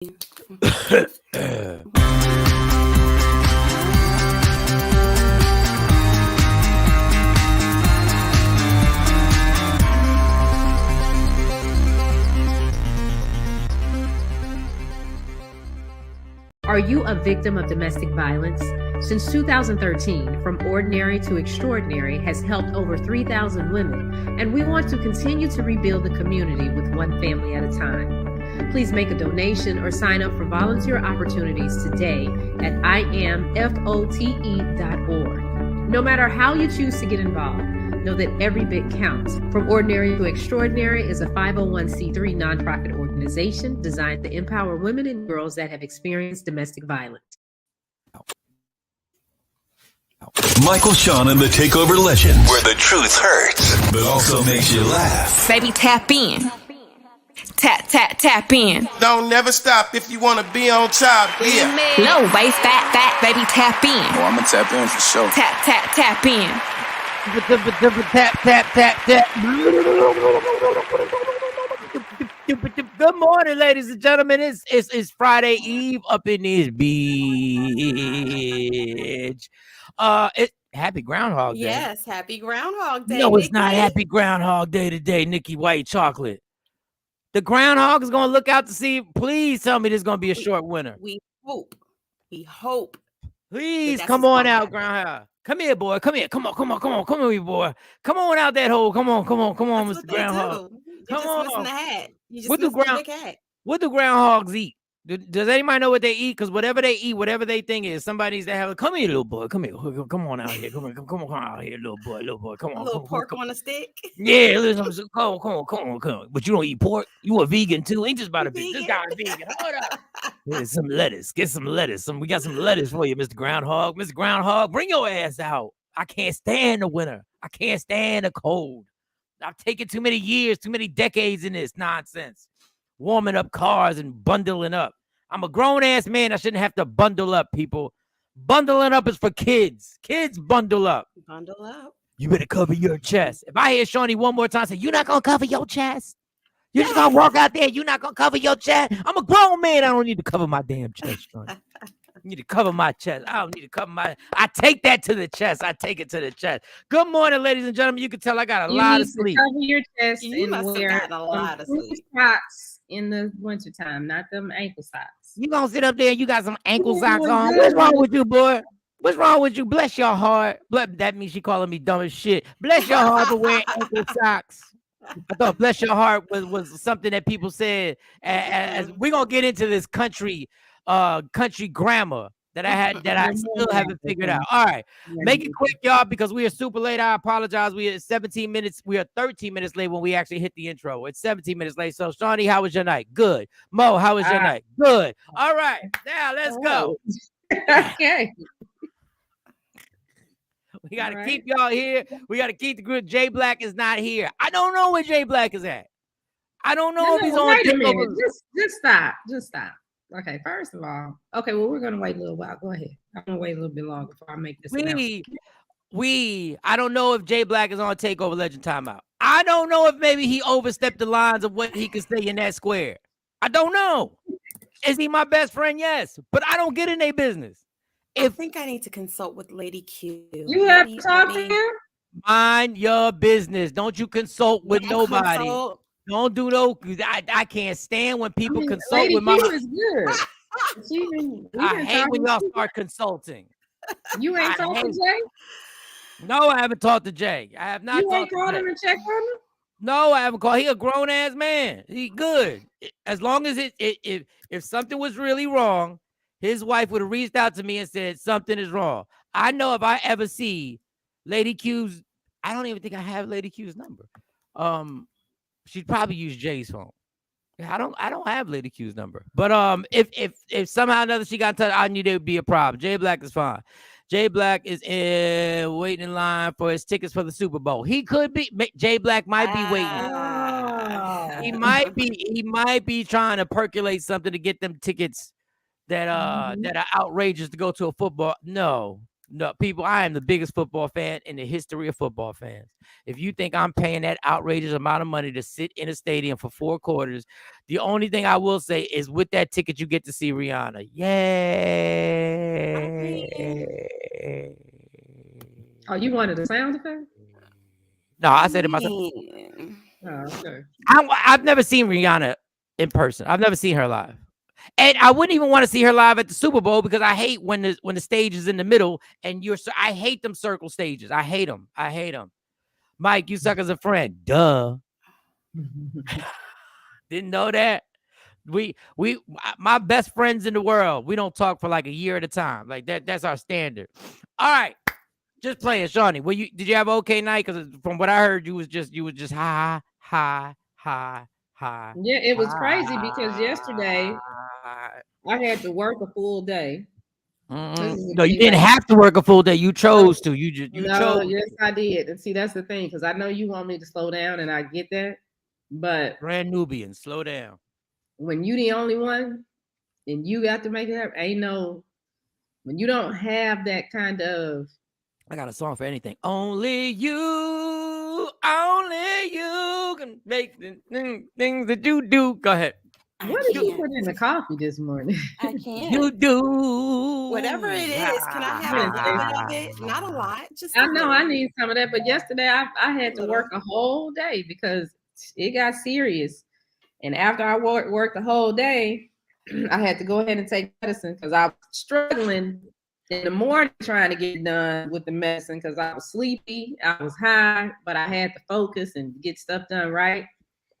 Are you a victim of domestic violence? Since 2013, From Ordinary to Extraordinary has helped over 3,000 women, and we want to continue to rebuild the community with one family at a time. Please make a donation or sign up for volunteer opportunities today at IamFote.org. No matter how you choose to get involved, know that every bit counts. From Ordinary to Extraordinary is a 501c3 nonprofit organization designed to empower women and girls that have experienced domestic violence. Michael, Shawn, and the Takeover Legends, where the truth hurts, but also makes you laugh. Baby, tap in. Tap in. Don't never stop if you want to be on top. Yeah. Low waist, fat, baby, tap in. Oh, I'm gonna tap in for sure. Tap in. Good morning, ladies and gentlemen. It's Friday Eve up in this bitch. Happy Groundhog Day. Yes, happy Groundhog Day. No, it's Nikki. not Happy Groundhog Day today, Nikki White Chocolate. The groundhog is gonna look out to see. Please tell me this is gonna be a short winter. We hope. Please come on out, groundhog. Come here, boy. Come here. Come on, here, boy. Come on out that hole. Come on, That's Mr. Groundhog. Come on. Missing the hat. You just What do missing the big hat. What do groundhogs eat? Does anybody know what they eat? Because whatever they eat, whatever they think is, somebody needs to have. Come here, little boy. Come here. Come on out here. Come on out here, little boy. Come on. A little pork on a stick. Yeah, listen. Come on. But you don't eat pork. You a vegan too? Ain't just about a vegan. This guy a vegan. Hold up. Here's some lettuce. Get some lettuce. We got some lettuce for you, Mr. Groundhog. Mr. Groundhog, bring your ass out. I can't stand the winter. I can't stand the cold. I've taken too many years, too many decades in this nonsense. Warming up cars and bundling up. I'm a grown-ass man. I shouldn't have to bundle up, people. Bundling up is for kids. Kids bundle up. Bundle up. You better cover your chest. If I hear Shawnee one more time say, you're not going to cover your chest? You're just going to walk out there. You're not going to cover your chest? I'm a grown man. I don't need to cover my damn chest, Shawnee. I need to cover my chest. I don't need to cover my... I take that to the chest. I take it to the chest. Good morning, ladies and gentlemen. You can tell I got a lot of sleep. Cover your chest You and must have wear gotten a lot of sleep. socks in the wintertime, not them ankle socks. You gonna sit up there and you got some ankle socks on? What's wrong with you, boy? What's wrong with you? Bless your heart. That means she calling me dumb as shit. Bless your heart for wearing ankle socks. I thought bless your heart was something that people said. As we're gonna get into this country grammar that I still haven't figured out. All right, make it quick, y'all, because we are super late. I apologize. We are 17 minutes. We are 13 minutes late when we actually hit the intro. It's 17 minutes late. So, Shawnee, how was your night? Good. Mo, how was your night? Good. All right, now let's go. Okay. We got to keep y'all here. We got to keep the group. Jay Black is not here. I don't know where Jay Black is at. I don't know if he's on. Wait a minute. Just stop. Okay, first of all, well, we're gonna wait a little while. Go ahead. I'm gonna wait a little bit longer before I make this. I don't know if Jay Black is on Takeover Legend timeout. I don't know if maybe he overstepped the lines of what he could say in that square. I don't know. Is he my best friend? Yes, but I don't get in their business. I think I need to consult with Lady Q. You have to talk to him. Mind your business. Don't you consult with nobody. Don't do those. I can't stand when people consult Lady with my. Q is good. I hate when y'all start consulting. You ain't talked to Jay? No, I haven't talked to Jay. I have not. You ain't called him and checked on him? No, I haven't called. He a grown ass man. He good. As long as if something was really wrong, his wife would have reached out to me and said something is wrong. I know if I ever see Lady Q's, I don't even think I have Lady Q's number. She'd probably use Jay's phone. I don't have Lady Q's number. But if somehow or another she got in touch, I knew there would be a problem. Jay Black is fine. Jay Black is waiting in line for his tickets for the Super Bowl. He could be. Jay Black might be waiting. He might be trying to percolate something to get them tickets that are outrageous to go to a football. No, No, people, I am the biggest football fan in the history of football fans. If you think I'm paying that outrageous amount of money to sit in a stadium for 4 quarters, the only thing I will say is with that ticket, you get to see Rihanna. Yay. Oh, you wanted the sound effect? No, I said it myself. Oh, okay. I've never seen Rihanna in person. I've never seen her live. And I wouldn't even want to see her live at the Super Bowl because I hate when the stage is in the middle and I hate them circle stages. I hate them. Mike, you suck as a friend. Duh. Didn't know that. My best friends in the world, we don't talk for like a year at a time. Like that's our standard. All right. Just playing, Shawnee. Did you have an okay night? Because from what I heard, you was just high. Yeah, it was crazy because yesterday I had to work a full day. No, you didn't have to work a full day. You chose to. You chose. Yes, I did. And see, that's the thing, because I know you want me to slow down, and I get that. But Brand Nubian, slow down. When you the only one, and you got to make it happen, when you don't have that kind of. I got a song for anything. Only you can make the things that you do. Go ahead. What did you put in the coffee this morning? I can't. You do. Whatever it is, can I have a little bit of it? Not a lot. Just I know I need some of that, but yesterday I had to work a whole day because it got serious. And after I worked the whole day, I had to go ahead and take medicine because I was struggling in the morning trying to get done with the medicine because I was sleepy, I was high, but I had to focus and get stuff done right.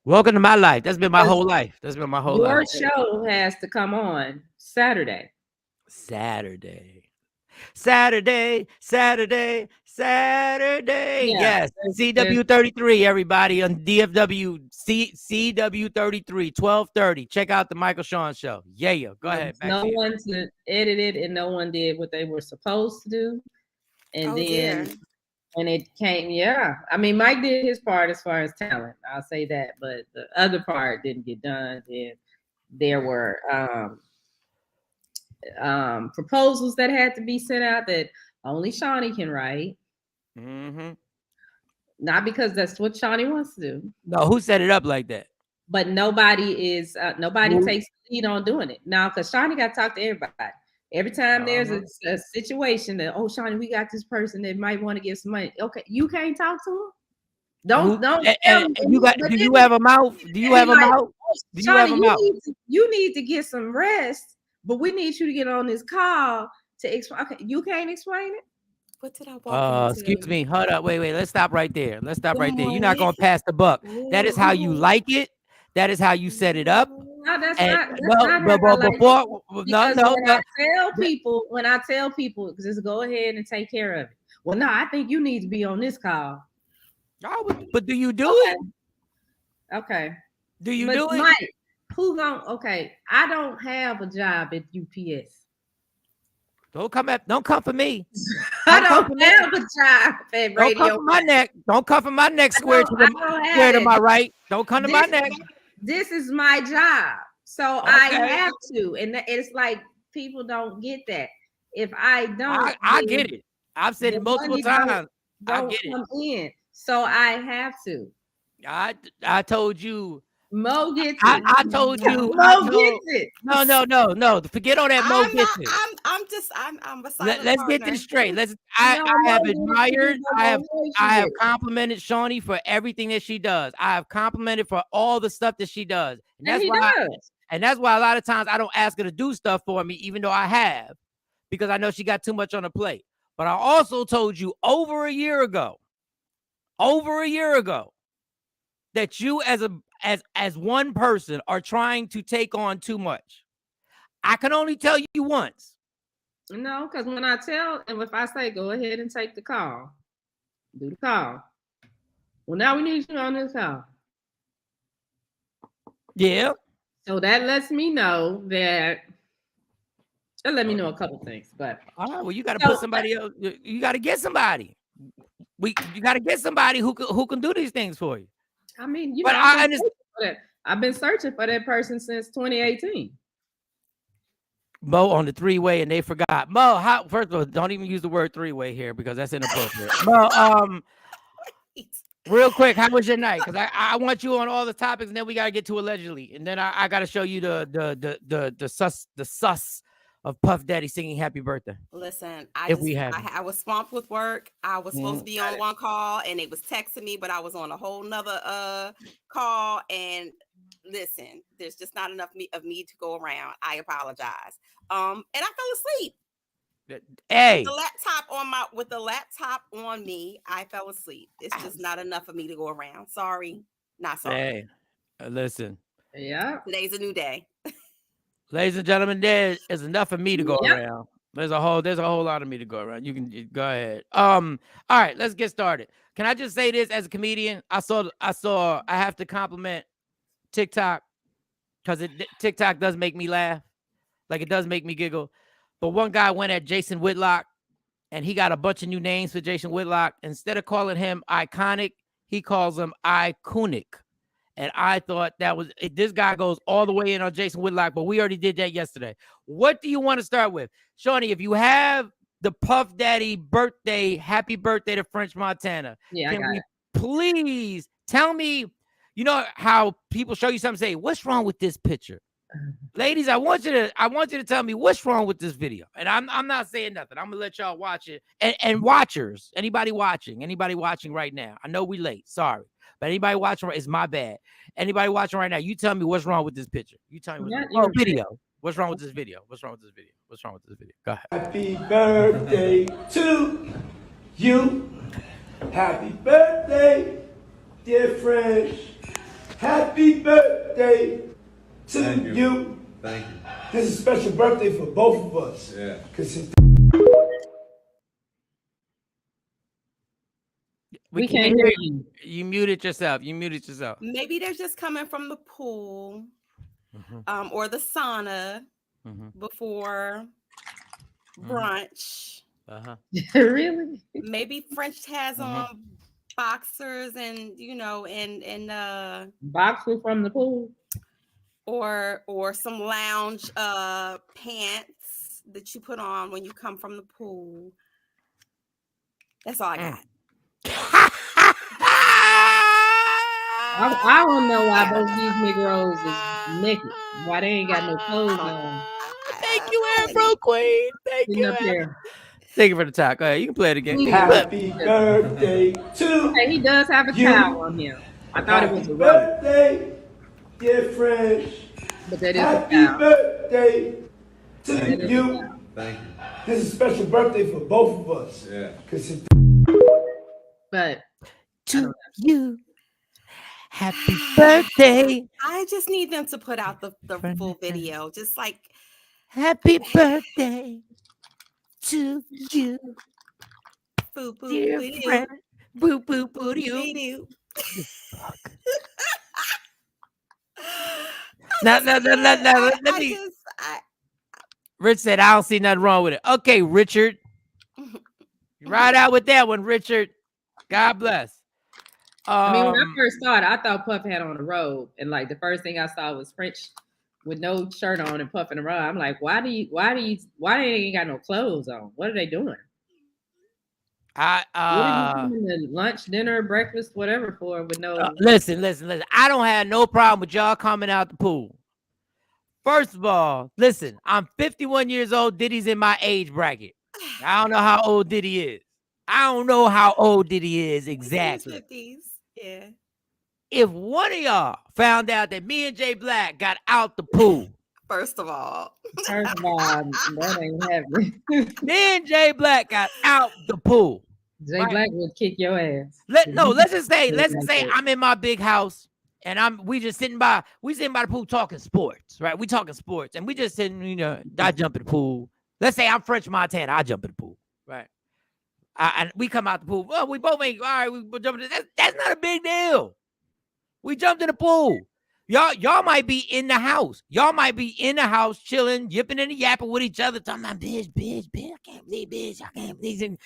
Welcome to my life. That's been my whole life. Your show has to come on Saturday. Yes. CW33, everybody on DFW CW33, 12:30. Check out the Michael Shawn show. Yeah. Go ahead. No one edited and no one did what they were supposed to do. And and it came, I mean, Mike did his part as far as talent. I'll say that, but the other part didn't get done. And there were proposals that had to be sent out that only Shawnee can write. Mm-hmm. Not because that's what Shawnee wants to do. No, who set it up like that? But nobody takes the lead on doing it now because Shawnee got to talk to everybody. Every time there's a situation that, Shawnee, we got this person that might want to give some money. Okay, you can't talk to them. Don't. Do you have a mouth? Do you have a mouth? Do you have a mouth? You need to get some rest, but we need you to get on this call to explain. Okay, you can't explain it. What did I walk into? Excuse me. Hold up. Wait. Let's stop right there. You're not going to pass the buck. That is how you like it. That is how you set it up. No, that's not. When I tell people, just go ahead and take care of it. Well, no, I think you need to be on this call. But do you do it? Okay. Do you do it? Mike, I don't have a job at UPS. Don't come for me. I don't have a job at radio. Don't come for my neck. Don't come for my neck square to my right. Don't come to my neck. This is my job. So I have to. And it's like people don't get that. If I don't, I get it. I've said it multiple times. I get it. Come in. So I have to. I told you. Mo gets it. I told you. Mo gets it. No. Forget all that. Mo gets it. I'm a Let's get this straight. I have admired. I have complimented Shawnee for everything that she does. I have complimented for all the stuff that she does. And that's why a lot of times I don't ask her to do stuff for me, even though I have, because I know she got too much on her plate. But I also told you over a year ago, that you as one person are trying to take on too much. I can only tell you once. No, because when I tell, and if I say, go ahead and take the call, do the call. Well, now we need you on this call. Yeah. So that lets me know that, let me know a couple things, but. All right, well, you got to put somebody else, you got to get somebody. You got to get somebody who can do these things for you. I mean, I've been searching for that person since 2018. Mo on the three-way, and they forgot. Mo, first of all, don't even use the word three-way here because that's inappropriate. Mo, real quick, how was your night? Because I want you on all the topics, and then we gotta get to allegedly, and then I gotta show you the sus of Puff Daddy singing "Happy Birthday." Listen, I If we have I was swamped with work. I was supposed to be on one call, and it was texting me, but I was on a whole nother call. And listen, there's just not enough of me to go around. I apologize. And I fell asleep. Hey, With the laptop on me, I fell asleep. It's just not enough for me to go around. Sorry, not sorry. hey, listen. Yeah. Today's a new day. Ladies and gentlemen, there is enough for me to go Yep. around. There's a whole lot of me to go around. You can go ahead. All right, let's get started. Can I just say this as a comedian? I have to compliment TikTok because TikTok does make me laugh. Like it does make me giggle. But one guy went at Jason Whitlock and he got a bunch of new names for Jason Whitlock. Instead of calling him iconic, he calls him iconic. And I thought this guy goes all the way in on Jason Whitlock, but we already did that yesterday. What do you want to start with? Shawnee, if you have the Puff Daddy birthday, happy birthday to French Montana. Yeah, can we please tell me, you know how people show you something, say, what's wrong with this picture? Ladies, I want you to tell me what's wrong with this video. And I'm not saying nothing. I'm gonna let y'all watch it. And watchers, anybody watching right now. I know we late. Sorry. But anybody watching, it's my bad. Anybody watching right now, you tell me what's wrong with this picture. You tell me video. What's wrong with this video? What's wrong with this video? What's wrong with this video? Go ahead. Happy birthday to you. Happy birthday, dear friend. Happy birthday to you. Thank you. This is a special birthday for both of us. Yeah. We can't hear you. You muted yourself. Maybe they're just coming from the pool, or the sauna before brunch. Really? Maybe French has on boxers and boxers from the pool, or some lounge pants that you put on when you come from the pool. That's all I got. I don't know why both these Negroes is naked. Why they ain't got no clothes on. Thank you, Afro Queen. Thank you. Thank you for the talk. Go ahead. You can play it again. Happy birthday to Hey, he does have a towel on him. I thought it was a robe. birthday, dear friend. But that is Happy a towel. birthday to you. Thank you. This is a special birthday for both of us. Yeah. But to you, happy birthday. I just need them to put out the full video. Just like happy birthday to you. Boo boo Dear boo friend. Boo boo boo you. Now, let me. Rich said, I don't see nothing wrong with it. Okay, Richard. Ride out with that one, Richard. God bless. I mean, when I first saw it, I thought Puff had on a robe, and like the first thing I saw was French with no shirt on and Puff in a robe. I'm like, why they ain't got no clothes on? What are they doing? What are you doing to lunch, dinner, breakfast, whatever for with no? Listen. I don't have no problem with y'all coming out the pool. First of all, listen, I'm 51 years old. Diddy's in my age bracket. I don't know how old Diddy is. Exactly. 50s. Yeah. If one of y'all found out that me and Jay Black got out the pool. First of all, that ain't happening. Me and Jay Black got out the pool. Jay Black would kick your ass. Let's just say I'm in my big house and we just sitting by the pool talking sports, right? We talking sports and we just sitting, I jump in the pool. Let's say I'm French Montana, I jump in the pool, right? And we come out the pool. Well, we both ain't all right. We jump in. That's not a big deal. We jumped in the pool. Y'all might be in the house. Y'all might be in the house chilling, yipping and yapping with each other, talking about bitch. I can't believe bitch. I can't believe it.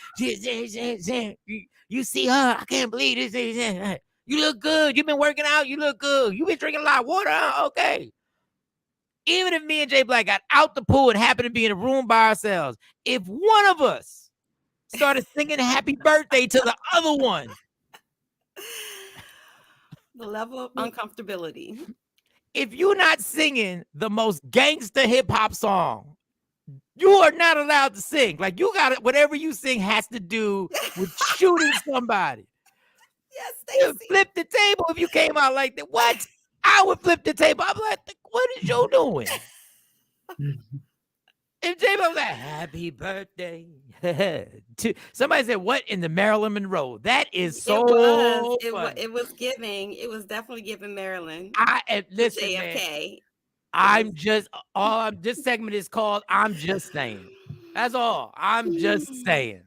You see her. I can't believe this. You look good. You've been working out. You look good. You've been drinking a lot of water. Okay. Even if me and Jay Black got out the pool and happened to be in a room by ourselves, if one of us started singing happy birthday to the other one, The level of uncomfortability. if you're not singing the most gangster hip hop song, you are not allowed to sing. Like, you got it. Whatever you sing has to do with shooting somebody. Yes, You Stacey. flip the table if you came out like that. What? I would flip the table. I'm like, what is you doing? If J was like, happy birthday. Somebody said, what in the Marilyn Monroe? That is so funny. It was giving. It was definitely giving Maryland. Listen, JFK. Man, this segment is called I'm Just Saying. That's all. I'm just saying.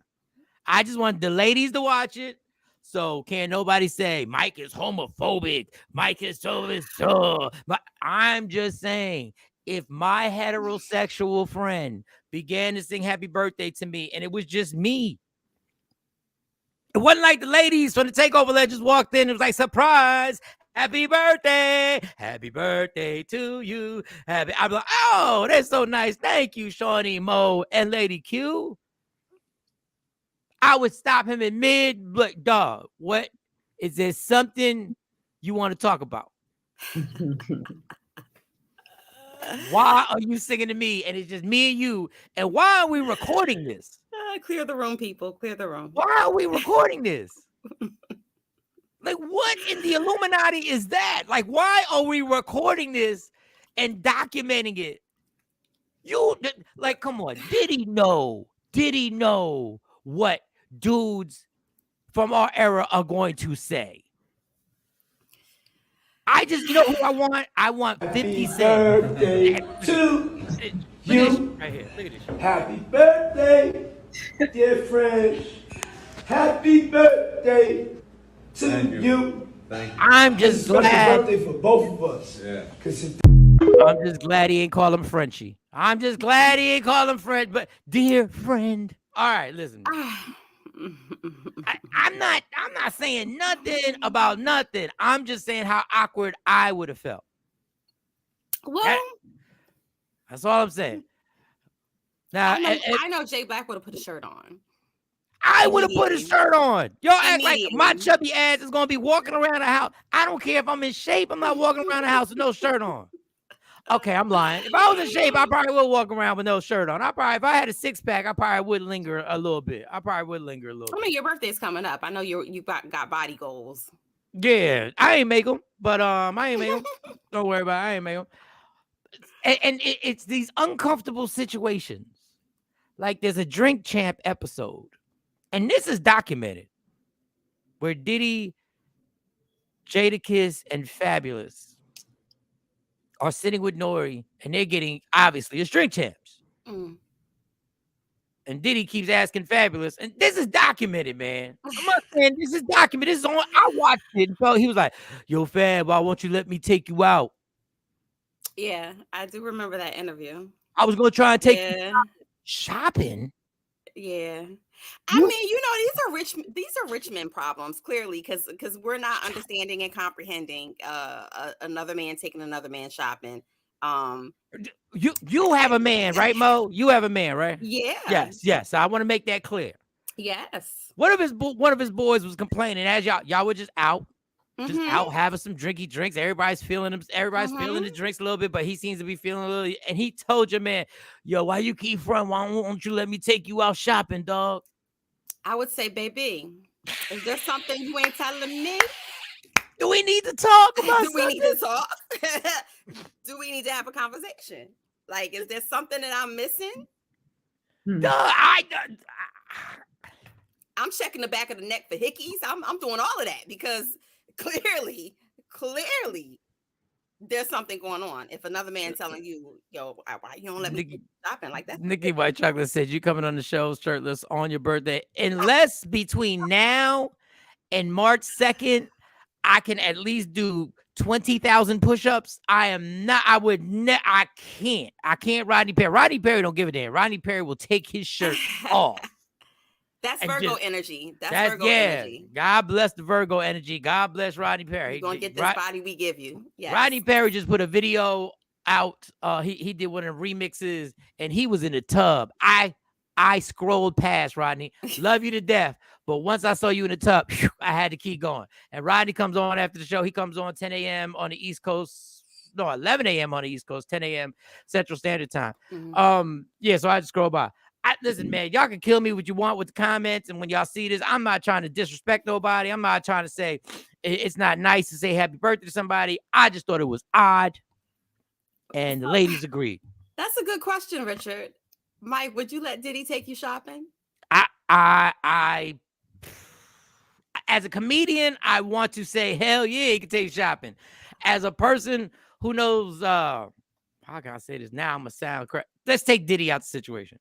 I just want the ladies to watch it. So can't nobody say Mike is homophobic. Mike is so. But I'm just saying, if my heterosexual friend began to sing happy birthday to me and it was just me, it wasn't like the ladies from the Takeover Legends walked in. It was like, surprise, happy birthday to you. I'm like, oh, that's so nice. Thank you, Shawnee, Mo, and Lady Q. I would stop him in mid, look, dog, what? Is there something you want to talk about? Why are you singing to me and it's just me and you? And why are we recording this? Clear the room, people. Clear the room. Why are we recording this? Like, what in the Illuminati is that? Like, why are we recording this and documenting it? Come on. Did he know what dudes from our era are going to say? I just, you know who I want? I want 50 Cent. Happy birthday to you. Right here. Look at this shit. Happy birthday, dear friends. Happy birthday to you. Thank you. I'm just It's a special glad. birthday for both of us. Yeah. I'm just glad he ain't call him Frenchie. I'm just glad he ain't call him friend, but dear friend. All right, listen. I'm not saying nothing about nothing. I'm just saying how awkward I would have felt. Well, that's all I'm saying. Now, I know Jay Black would have put a shirt on. I would have put a shirt on. Y'all act like my chubby ass is gonna be walking around the house. I don't care if I'm in shape. I'm not walking around the house with no shirt on. Okay, I'm lying. If I was in shape, I probably would walk around with no shirt on. If I had a six pack, I probably would linger a little bit. I mean, your birthday's coming up. I know you got body goals. Yeah, I ain't make them, but I ain't make them. Don't worry about it. I ain't make them. And it's these uncomfortable situations. Like there's a Drink Champ episode, and this is documented, where Diddy, Jadakiss, and Fabulous are sitting with Nori, and they're getting, obviously, it's Drink Champs. Mm. And Diddy keeps asking Fabulous, and this is documented, man. I'm not saying this is documented. This is on. I watched it, and so he was like, "Yo, Fab, why won't you let me take you out?" Yeah, I do remember that interview. I was gonna try and take you shopping. Yeah. I mean, these are rich men problems, clearly, because we're not understanding and comprehending another man taking another man shopping. You have a man, right, Mo? You have a man, right? Yeah. Yes. I want to make that clear. Yes. One of his boys was complaining as y'all were just out. Just out having some drinky drinks. Everybody's feeling them. Everybody's feeling the drinks a little bit, but he seems to be feeling a little. And he told your man, "Yo, why you keep front? Why won't you let me take you out shopping, dog?" I would say, baby, is there something you ain't telling me? Do we need to talk about Do we need to talk? Do we need to have a conversation? Like, is there something that I'm missing? I'm checking the back of the neck for hickeys. I'm doing all of that because clearly, there's something going on. If another man telling you, "Yo, why you don't let me keep shopping like that?" Nikki White Chocolate said, "You coming on the show shirtless on your birthday, unless between now and March 2nd, I can at least do 20,000 push-ups. I can't Rodney Perry. Rodney Perry don't give a damn. Rodney Perry will take his shirt off. That's Virgo energy. That's Virgo energy. God bless the Virgo energy. God bless Rodney Perry. You're gonna get this body we give you. Yes. Rodney Perry just put a video out. He did one of the remixes, and he was in the tub. I scrolled past Rodney. Love you to death, but once I saw you in the tub, I had to keep going. And Rodney comes on after the show. He comes on 10 a.m. on the East Coast. No, 11 a.m. on the East Coast, 10 a.m. Central Standard Time. Yeah, so I just scroll by. Listen, man, y'all can kill me what you want with the comments, and when y'all see this, I'm not trying to disrespect nobody. I'm not trying to say it's not nice to say happy birthday to somebody. I just thought it was odd, and the ladies agreed. That's a good question, Richard. Mike, would you let Diddy take you shopping? I as a comedian, I want to say hell yeah, he can take you shopping. As a person who knows, how can I say this? Now I'm gonna sound correct. Let's take Diddy out the situation.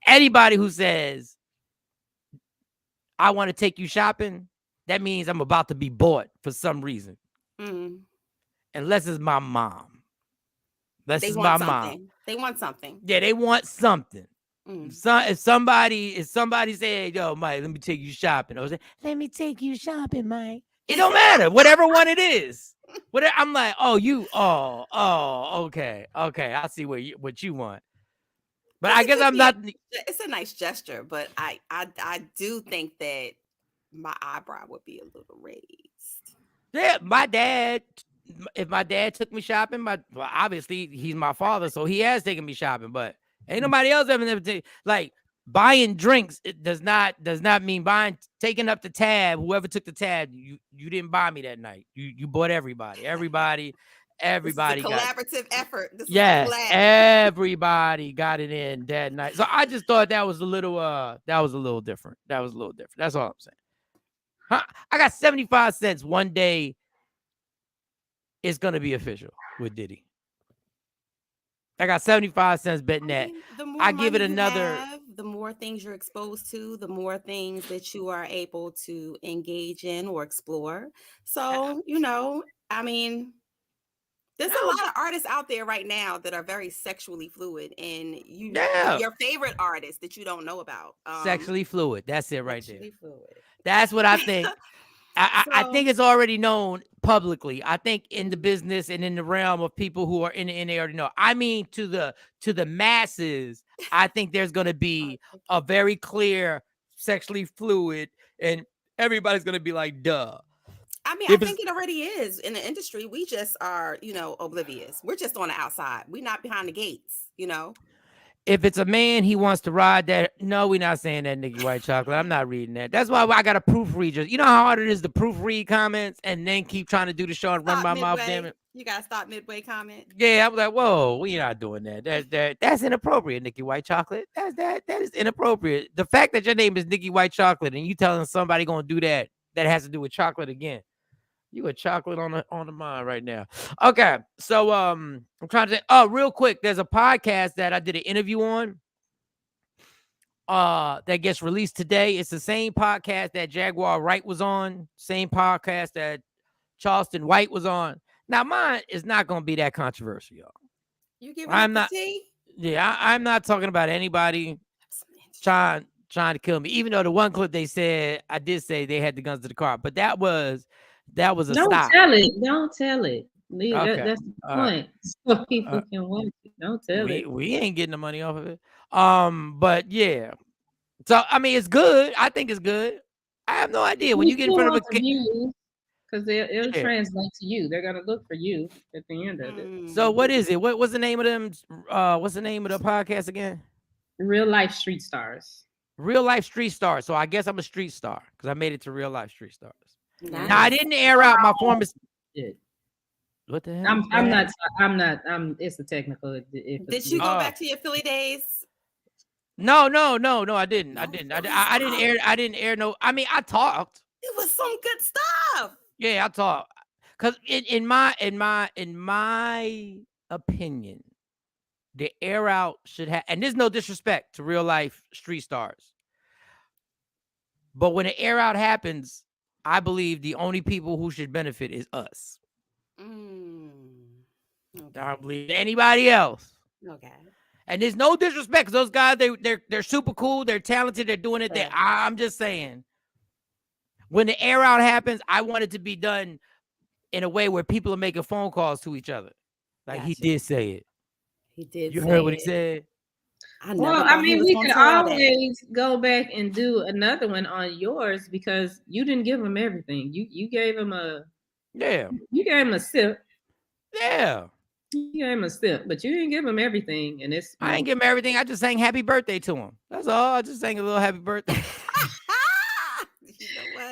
Anybody who says I want to take you shopping, that means I'm about to be bought for some reason. Unless it's my mom. They want something. They want something. Yeah, they want something. If somebody say, yo, Mike, let me take you shopping, or say, let me take you shopping, Mike. It don't matter. Whatever one it is. Whatever, I'm like, okay. I see what you want. But I guess I'm not. It's a nice gesture, but I do think that my eyebrow would be a little raised. Yeah, my dad. If my dad took me shopping, obviously he's my father, so he has taken me shopping. But ain't nobody else ever like buying drinks. It does not mean taking up the tab. Whoever took the tab, you didn't buy me that night. You bought everybody. Everybody This is a collaborative effort. Yes, everybody got it in that night. So I just thought that was a little different. That's all I'm saying. I got 75 cents one day. It's going to be official with Diddy. I got 75 cents betting that. I give it another. The more things you're exposed to, the more things that you are able to engage in or explore. So, I mean, there's a lot of artists out there right now that are very sexually fluid, and your favorite artist that you don't know about. Sexually fluid. That's it right there. Fluid. That's what I think. I think it's already known publicly. I think in the business and in the realm of people who are in they already know. I mean, to the masses, I think there's going to be a very clear sexually fluid, and everybody's going to be like, duh. I mean, I think it already is in the industry. We just are, oblivious. We're just on the outside. We're not behind the gates, If it's a man, he wants to ride that. No, we're not saying that, Nikki White Chocolate. I'm not reading that. That's why I got to proofread. You know how hard it is to proofread comments and then keep trying to do the show and run my mouth. Damn it! You gotta stop midway comment. Yeah, I'm like, whoa, we're not doing that. That's inappropriate, Nikki White Chocolate. That is inappropriate. The fact that your name is Nikki White Chocolate and you telling somebody gonna do that has to do with chocolate again. You a chocolate on the mind right now. Okay, so I'm trying to say. Oh, real quick, there's a podcast that I did an interview on. That gets released today. It's the same podcast that Jaguar Wright was on. Same podcast that Charleston White was on. Now mine is not going to be that controversial, y'all. You giving I'm not. Yeah, I'm not talking about anybody trying to kill me. Even though the one clip they said, I did say they had the guns to the car, but that was a Don't stop. Don't tell it. Okay. That's the point. So people can watch it. Don't tell it. We ain't getting the money off of it. But yeah. So I mean, it's good. I think it's good. I have no idea when you get in front of a because it'll translate to you. They're gonna look for you at the end of it. So what is it? What's the name of them? What's the name of the podcast again? Real Life Street Stars. Real Life Street Stars. So I guess I'm a street star because I made it to Real Life Street Stars. Nice. Now I didn't air out my former. What the hell? I'm not. It's a technical. Did you go back to your Philly days? No, I didn't. I didn't air no. I mean, I talked. It was some good stuff. Yeah, I talked. Cause in my opinion, the air out should have, and there's no disrespect to Real Life Street Stars, but when the air out happens, I believe the only people who should benefit is us. Okay. I don't believe anybody else. Okay. And there's no disrespect because those guys, they're super cool. They're talented. They're doing it. Right. I'm just saying, when the air out happens, I want it to be done in a way where people are making phone calls to each other. Like he did say it. He did. You heard what he said? I never Well, I thought he mean, was we gonna could tell that. always go back and do another one on yours because you didn't give him everything. You gave him a You gave him a sip. Yeah. You gave him a sip, but you didn't give him everything. And it's I ain't give him everything. I just sang happy birthday to him. That's all. I just sang a little happy birthday.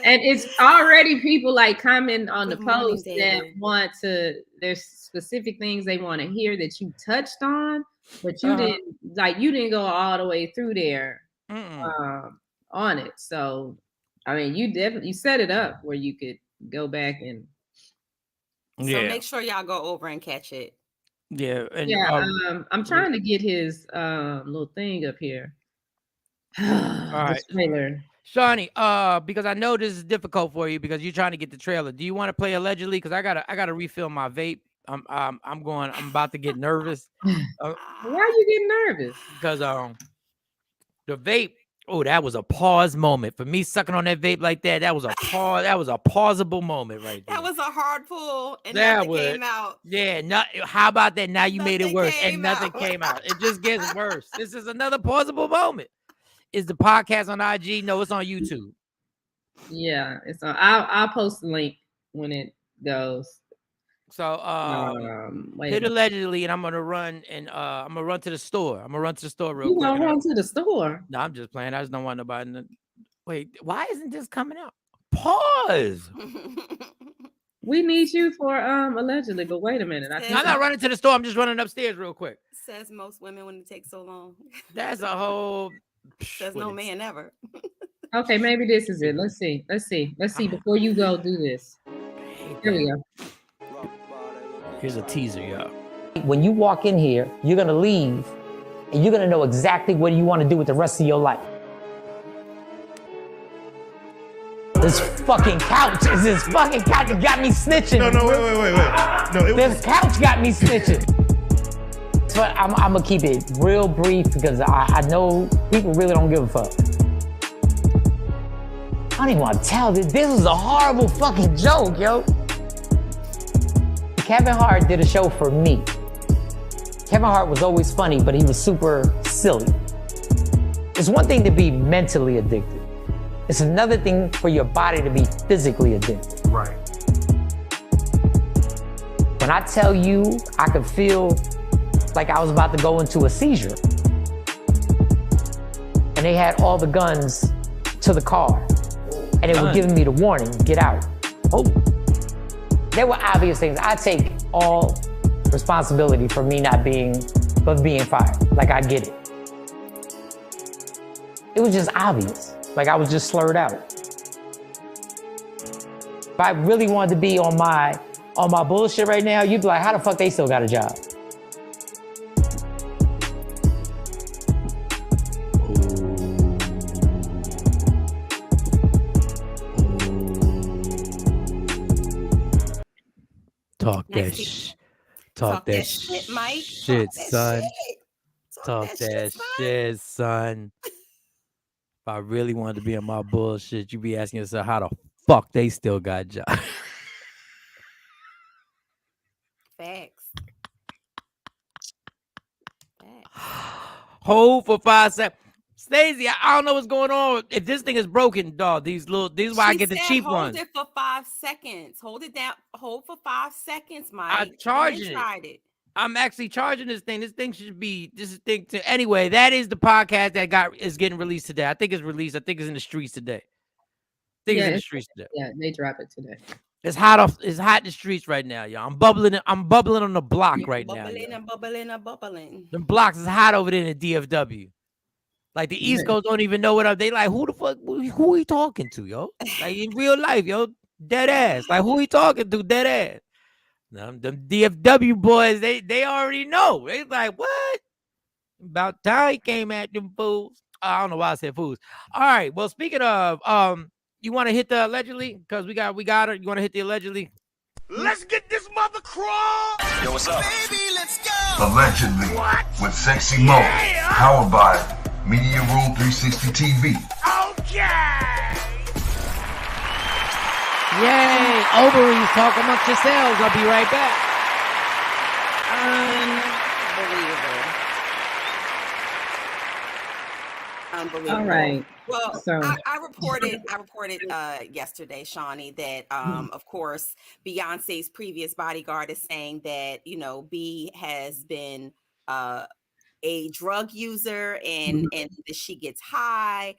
And it's already people like commenting on the post that David. want to. There's specific things they want to hear that you touched on, but you didn't. Like you didn't go all the way through there on it. So I mean, you set it up where you could go back and. So make sure y'all go over and catch it. Yeah. And, I'm trying to get his little thing up here. All right. Trailer. Shawnee, because I know this is difficult for you because you're trying to get the trailer. Do you want to play allegedly? Because I gotta refill my vape. I'm about to get nervous. Why are you getting nervous? Because the vape. Oh, that was a pause moment for me sucking on that vape like that. That was a pause. That was a pausable moment right there. That was a hard pull, and that nothing came out. Yeah, how about that? Now you made it worse, and nothing came out. It just gets worse. This is another pausable moment. Is the podcast on IG? No, it's on YouTube. Yeah, it's on. I'll post the link when it goes. So hit allegedly, and I'm gonna run to the store. I'm gonna run to the store real quick. You gonna run to the store? No, I'm just playing. I just don't want nobody. Wait, why isn't this coming out? Pause. We need you for allegedly, but wait a minute. I'm not running to the store. I'm just running upstairs real quick. Says most women when it takes so long. That's a whole. Says no man ever. Okay, maybe this is it. Let's see. Before you go, do this. Here we go. Here's a teaser, y'all. When you walk in here, you're gonna leave, and you're gonna know exactly what you want to do with the rest of your life. This fucking couch is this fucking couch that got me snitching. No, wait. No, this couch got me snitching. But I'm gonna keep it real brief because I know people really don't give a fuck. I don't even want to tell this. This was a horrible fucking joke, yo. Kevin Hart did a show for me. Kevin Hart was always funny, but he was super silly. It's one thing to be mentally addicted. It's another thing for your body to be physically addicted. Right. When I tell you, I could feel like I was about to go into a seizure. And they had all the guns to the car. And they were giving me the warning, get out. Oh. There were obvious things. I take all responsibility for me being fired. Like, I get it. It was just obvious. Like, I was just slurred out. If I really wanted to be on my bullshit right now, you'd be like, how the fuck they still got a job? Talk that shit, Mike. Shit, son. Talk that shit, son. If I really wanted to be on my bullshit, you'd be asking yourself how the fuck they still got jobs. Facts. Hold for 5 seconds. Stacey, I don't know what's going on. If this thing is broken, dog, these is why I get the cheap ones. Hold it for 5 seconds. Hold it down. Hold for 5 seconds, Mike. I'm charging it. I'm actually charging this thing. This thing anyway. That is the podcast that is getting released today. I think it's released. I think it's in the streets today. It's in the streets today. Yeah, they drop it today. It's hot in the streets right now, y'all. I'm bubbling on the block right now. Bubbling. The blocks is hot over there in the DFW. Like the East Coast don't even know what up. They like, who the fuck? Who he talking to, yo? Like in real life, yo, dead ass. Like who he talking to, dead ass. Them DFW boys, they already know. They like, what? About time he came at them fools. I don't know why I said fools. All right. Well, speaking of, you want to hit the allegedly? Because we got it. You want to hit the allegedly? Let's get this mother crawl. Yo, what's up? Baby, let's go. Allegedly, with Sexy Mo, powered by Media Room 360 TV. Okay. Yay! Ovaries, talk amongst yourselves. I'll be right back. Unbelievable. All right. Well, So I reported yesterday, Shawnee, that of course Beyonce's previous bodyguard is saying that, you know, B has been a drug user and that she gets high.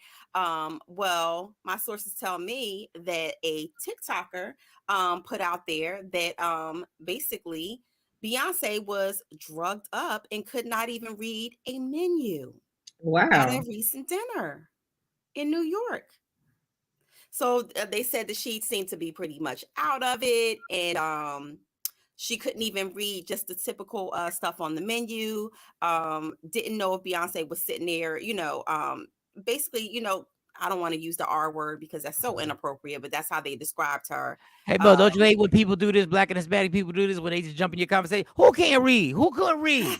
Well, my sources tell me that a TikToker put out there that basically Beyonce was drugged up and could not even read a menu at a wow. recent dinner in New York. So they said that she seemed to be pretty much out of it, and she couldn't even read just the typical stuff on the menu. Didn't know if Beyonce was sitting there, you know, basically, you know, I don't want to use the R word because that's so inappropriate, but that's how they described her. Hey, bro, don't you hate when people do this? Black and Hispanic people do this when they just jump in your conversation. Who can't read? Who couldn't read?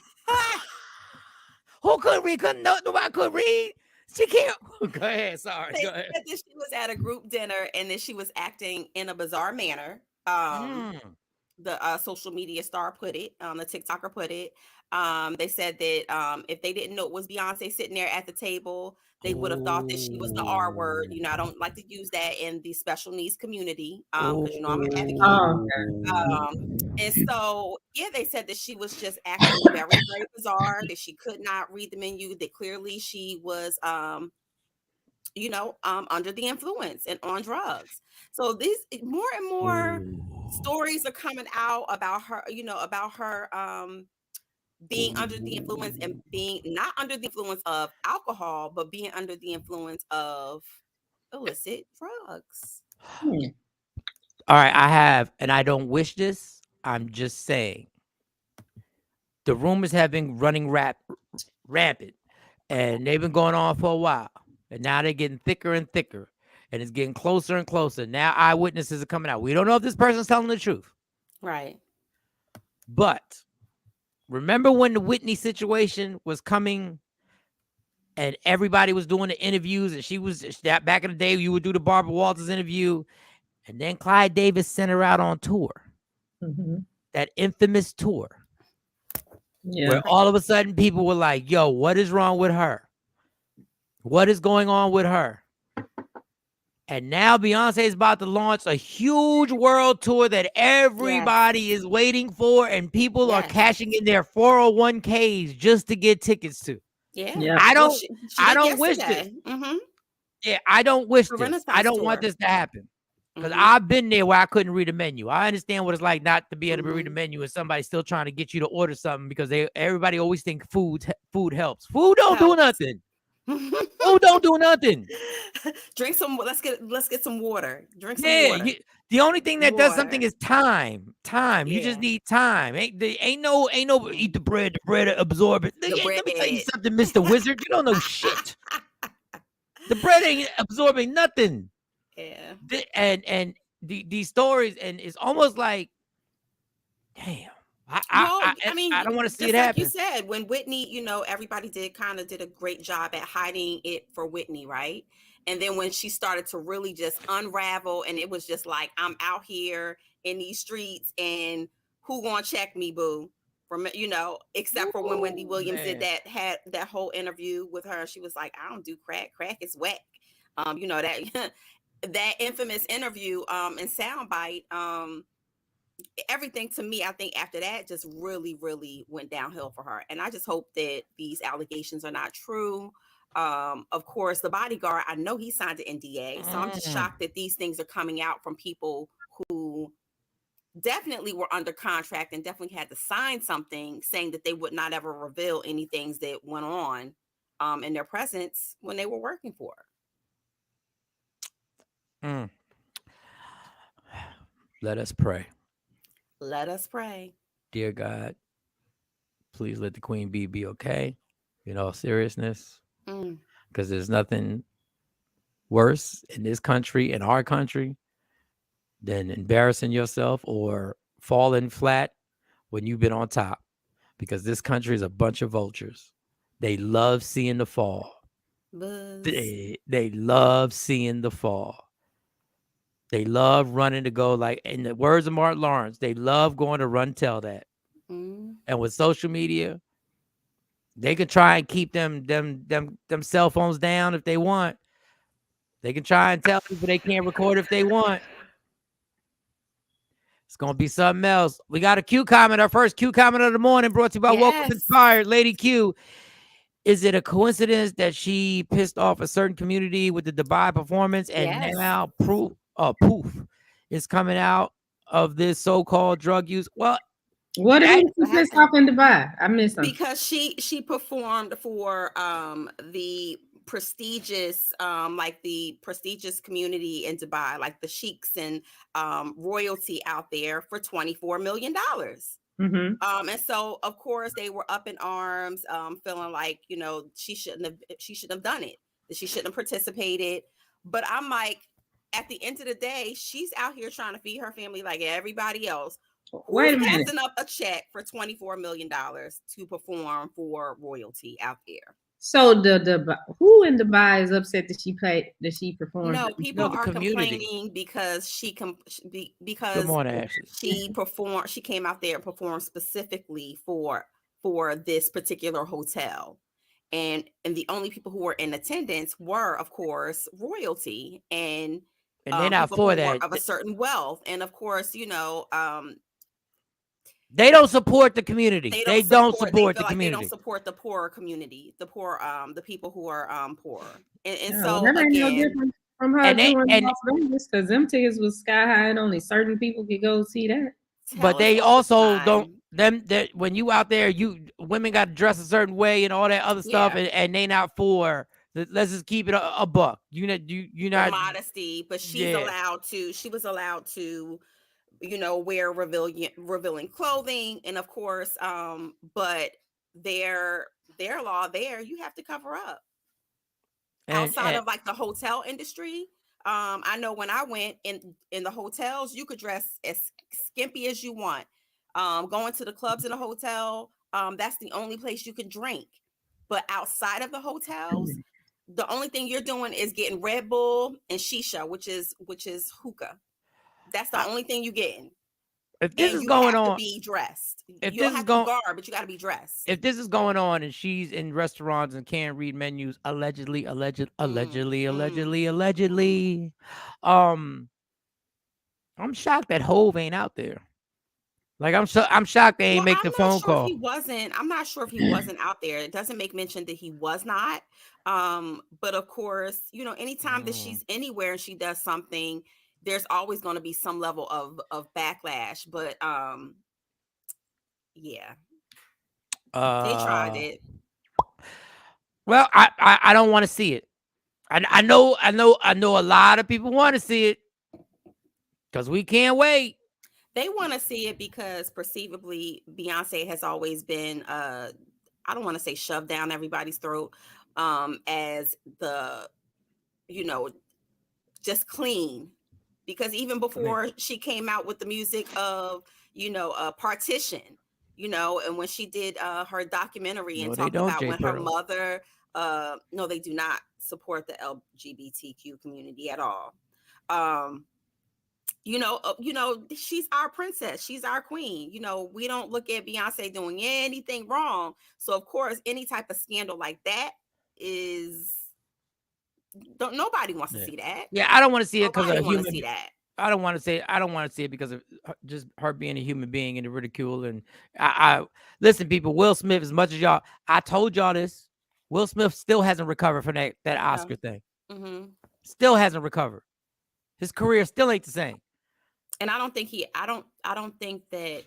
Who couldn't read? Nobody could read. She can't. Go ahead. Sorry. They Go ahead. said that she was at a group dinner and that she was acting in a bizarre manner. The social media star put it, the TikToker put it. They said that if they didn't know it was Beyonce sitting there at the table, they would have thought that she was the R word. You know, I don't like to use that in the special needs community because you know I'm an advocate. Oh, And so, yeah, they said that she was just acting very, very bizarre, that she could not read the menu, that clearly she was, you know, under the influence and on drugs. So these more and more stories are coming out about her, you know, about her being under the influence and being not under the influence of alcohol, but being under the influence of illicit drugs. All right, I have, and I don't wish this. I'm just saying. The rumors have been running rampant, and they've been going on for a while. And now they're getting thicker and thicker, and it's getting closer and closer. Now eyewitnesses are coming out. We don't know if this person's telling the truth. Right. But remember when the Whitney situation was coming and everybody was doing the interviews, and she was that back in the day, you would do the Barbara Walters interview, and then Clyde Davis sent her out on tour. That infamous tour. yeah. Where all of a sudden people were like, yo, what is wrong with her? What is going on with her? And now Beyonce is about to launch a huge world tour that everybody is waiting for, and people are cashing in their 401ks just to get tickets to. Yeah. I don't, Well, she I did don't wish this. yesterday. Yeah, I don't wish The this. I Renaissance don't want tour. this to happen. Because I've been there where I couldn't read a menu. I understand what it's like not to be able to read a menu and somebody still trying to get you to order something because everybody always think food helps. Food don't do nothing. Food don't do nothing. Drink some. Let's get some water. Drink some water. The only thing that does something is time. Time. You just Yeah. need time. Ain't no eat the bread. The bread absorb it. Let me tell you something, Mr. Wizard. You don't know shit. The bread ain't absorbing nothing. Yeah. And these stories, and it's almost like, damn. I don't want to see it happen. Like you said, when Whitney, you know, everybody did a great job at hiding it for Whitney, right? And then when she started to really just unravel, and it was just like, I'm out here in these streets, and who gonna check me, boo? From, you know, except for when Wendy Williams had that whole interview with her, she was like, I don't do crack. Crack is whack. You know that. That infamous interview and soundbite, everything to me, I think after that just really, really went downhill for her. And I just hope that these allegations are not true. Of course, the bodyguard, I know he signed an NDA, so I'm just shocked that these things are coming out from people who definitely were under contract and definitely had to sign something saying that they would not ever reveal any things that went on in their presence when they were working for her. Let us pray. Let us pray. Dear God, please let the Queen Bee be okay. In all seriousness, because there's nothing worse in this country, in our country, than embarrassing yourself or falling flat when you've been on top. Because this country is a bunch of vultures. They love seeing the fall. They love seeing the fall. They love running to go, like in the words of Martin Lawrence, they love going to run tell that. And with social media, they can try and keep them cell phones down if they want. They can try and tell people they can't record if they want. It's gonna be something else. We got a Q comment, our first Q comment of the morning, brought to you by Woke Inspired, Lady Q. Is it a coincidence that she pissed off a certain community with the Dubai performance, and now poof is coming out of this so-called drug use? Well, what did she piss off in Dubai? I missed something. Because she performed for the prestigious like the prestigious community in Dubai, like the sheiks and royalty out there for $24 million. And so of course they were up in arms, feeling like, you know, she shouldn't have done it, that she shouldn't have participated. But I'm like, at the end of the day, she's out here trying to feed her family like everybody else. Wait a minute. Passing up a check for $24 million to perform for royalty out there. So the who in Dubai is upset that she performed? No, people are complaining because she performed. She came out there and performed specifically for this particular hotel, and the only people who were in attendance were, of course, royalty and they're not for that, of a certain wealth, and of course, you know, they don't support the community. They don't support the community. They don't support the poorer community, the poor, the people who are poor. And so that ain't no different from her doing Las Vegas, because them tickets was sky high and only certain people could go see that. But they also don't that when you out there, women got to dress a certain way and all that other stuff, and they not for. Let's just keep it a buck. You're not modesty, but she was allowed to, you know, wear revealing clothing, and of course, but their law there, you have to cover up. Outside of like the hotel industry, I know when I went in the hotels, you could dress as skimpy as you want. Going to the clubs in a hotel, that's the only place you can drink. But outside of the hotels, the only thing you're doing is getting Red Bull and shisha, which is hookah. That's the only thing you're getting. If this is going on, to be dressed. If you don't have to be garbed, but you got to be dressed. If this is going on and she's in restaurants and can't read menus, allegedly, I'm shocked that Hove ain't out there. Like I'm shocked they ain't make the phone call. I'm not sure if he wasn't out there. It doesn't make mention that he was not. But of course, you know, anytime that she's anywhere and she does something, there's always going to be some level of backlash. But they tried it. Well, I don't want to see it. I know a lot of people want to see it because we can't wait. They want to see it because perceivably Beyonce has always been, I don't want to say shoved down everybody's throat, as the, you know, just clean. Because even before she came out with the music of, you know, Partition, you know, and when she did her documentary and talked about when her mother, no, they do not support the LGBTQ community at all. You know, she's our princess. She's our queen. You know, we don't look at Beyonce doing anything wrong. So of course, any type of scandal like that nobody wants to see that. Yeah, I don't want to see it because of human. See that. I don't want to see it because of just her being a human being and the ridicule. And I listen, people. Will Smith, as much as I told y'all this, Will Smith still hasn't recovered from that Oscar thing. Mm-hmm. Still hasn't recovered. His career still ain't the same. And I don't think that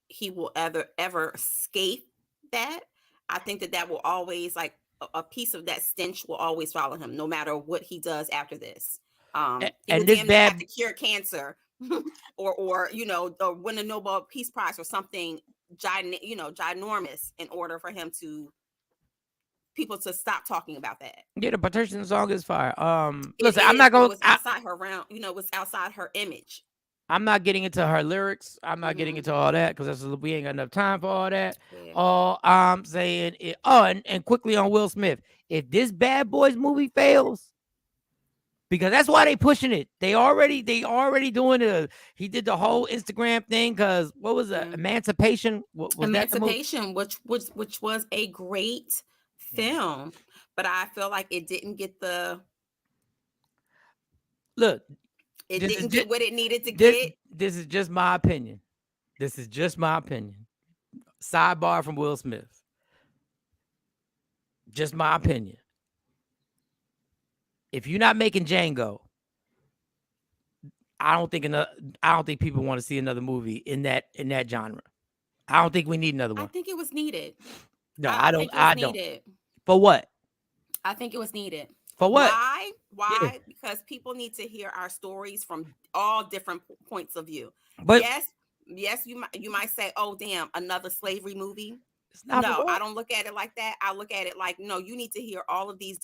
he will ever escape that. I think that will always, like, a piece of that stench will always follow him, no matter what he does after this. And this have to cure cancer, or you know, or win a Nobel Peace Prize or something, ginormous, in order for him to people to stop talking about that. Yeah, the Partition song is fire. Listen, I'm not going. It was outside her round. You know, it was outside her image. I'm not getting into her lyrics. I'm not getting into all that because we ain't got enough time for all that. Yeah. All I'm saying is, and quickly on Will Smith, if this Bad Boys movie fails, because that's why they pushing it. They already doing he did the whole Instagram thing because what was it? Emancipation? Was Emancipation, which was a great film, but I feel like it didn't get look. It didn't get what it needed to get. This is just my opinion. Sidebar from Will Smith. Just my opinion. If you're not making Django, I don't think people want to see another movie in that genre. I don't think we need another one. I think it was needed. No, I don't. Needed. For what? I think it was needed. For what? Why? Yeah. Because people need to hear our stories from all different points of view. But yes, you might say, "Oh, damn, another slavery movie." No, I don't look at it like that. I look at it like, no, you need to hear all of these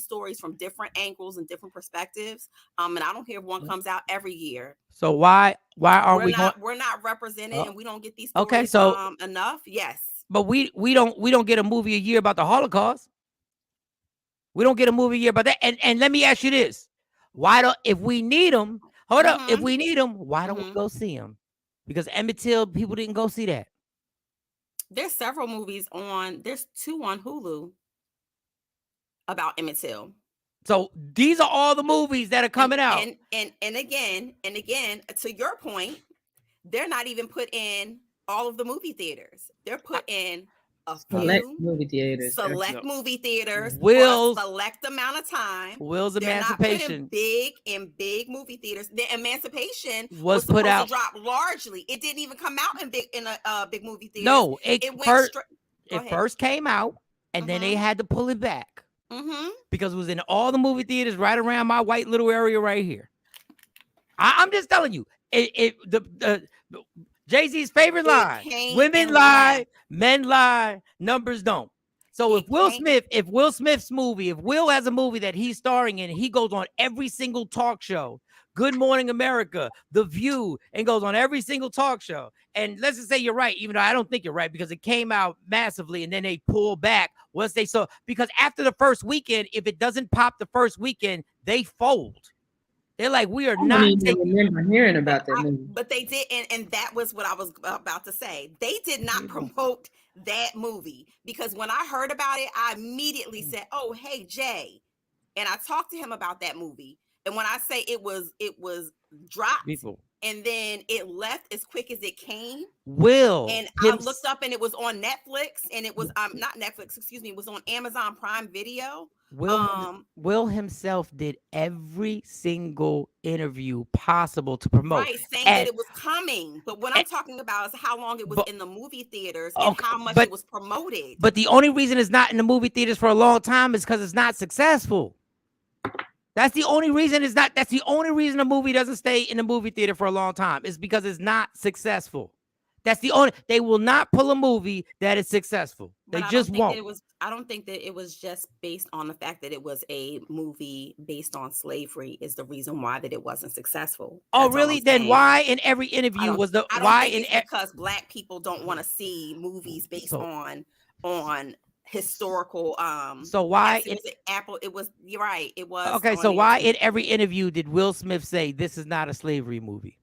stories from different angles and different perspectives. And I don't hear one comes out every year. So why are we're not represented and we don't get these stories okay, so enough? Yes. But we don't get a movie a year about the Holocaust. We don't get a movie a year about that. And let me ask you this: if we need them, if we need them, why don't we go see them? Because Emmett Till, people didn't go see that. There's several movies there's 2 on Hulu about Emmett Till. So these are all the movies that are coming out. And again, to your point, they're not even put in all of the movie theaters. They're put in a select few movie theaters. Movie theaters Will's for a select amount of time. Will's They're Emancipation not put in big movie theaters. The Emancipation was put supposed out to drop largely. It didn't even come out in a big movie theater. No, it first came out and then they had to pull it back because it was in all the movie theaters right around my white little area right here. I'm just telling you, Jay-Z's favorite line: women lie, men lie, numbers don't. So if Will Smith's movie, if Will has a movie that he's starring in, he goes on every single talk show, Good Morning America, The View, and goes on every single talk show. And let's just say you're right, even though I don't think you're right, because it came out massively and then they pull back once they saw, because after the first weekend, if it doesn't pop the first weekend, they fold. They're like, we are not. I don't even remember hearing about that movie. But they did, and that was what I was about to say. They did not promote that movie, because when I heard about it, I immediately said, "Oh, hey, Jay," and I talked to him about that movie. And when I say it was dropped, and then it left as quick as it came. And I looked up, and it was on Netflix, and it was not Netflix, excuse me, it was on Amazon Prime Video. Will himself did every single interview possible to promote, right, saying that it was coming. But what I'm talking about is how long it was in the movie theaters and how much it was promoted. But the only reason it's not in the movie theaters for a long time is because it's not successful. That's the only reason it's not. That's the only reason a movie doesn't stay in the movie theater for a long time is because it's not successful. That's the only. They will not pull a movie that is successful. They just won't. I don't think that it was just based on the fact that it was a movie based on slavery is the reason why that it wasn't successful. Oh, really? Then why in every interview was the why in because Black people don't want to see movies based on historical so why you're right, it was okay. So why in every interview did Will Smith say this is not a slavery movie?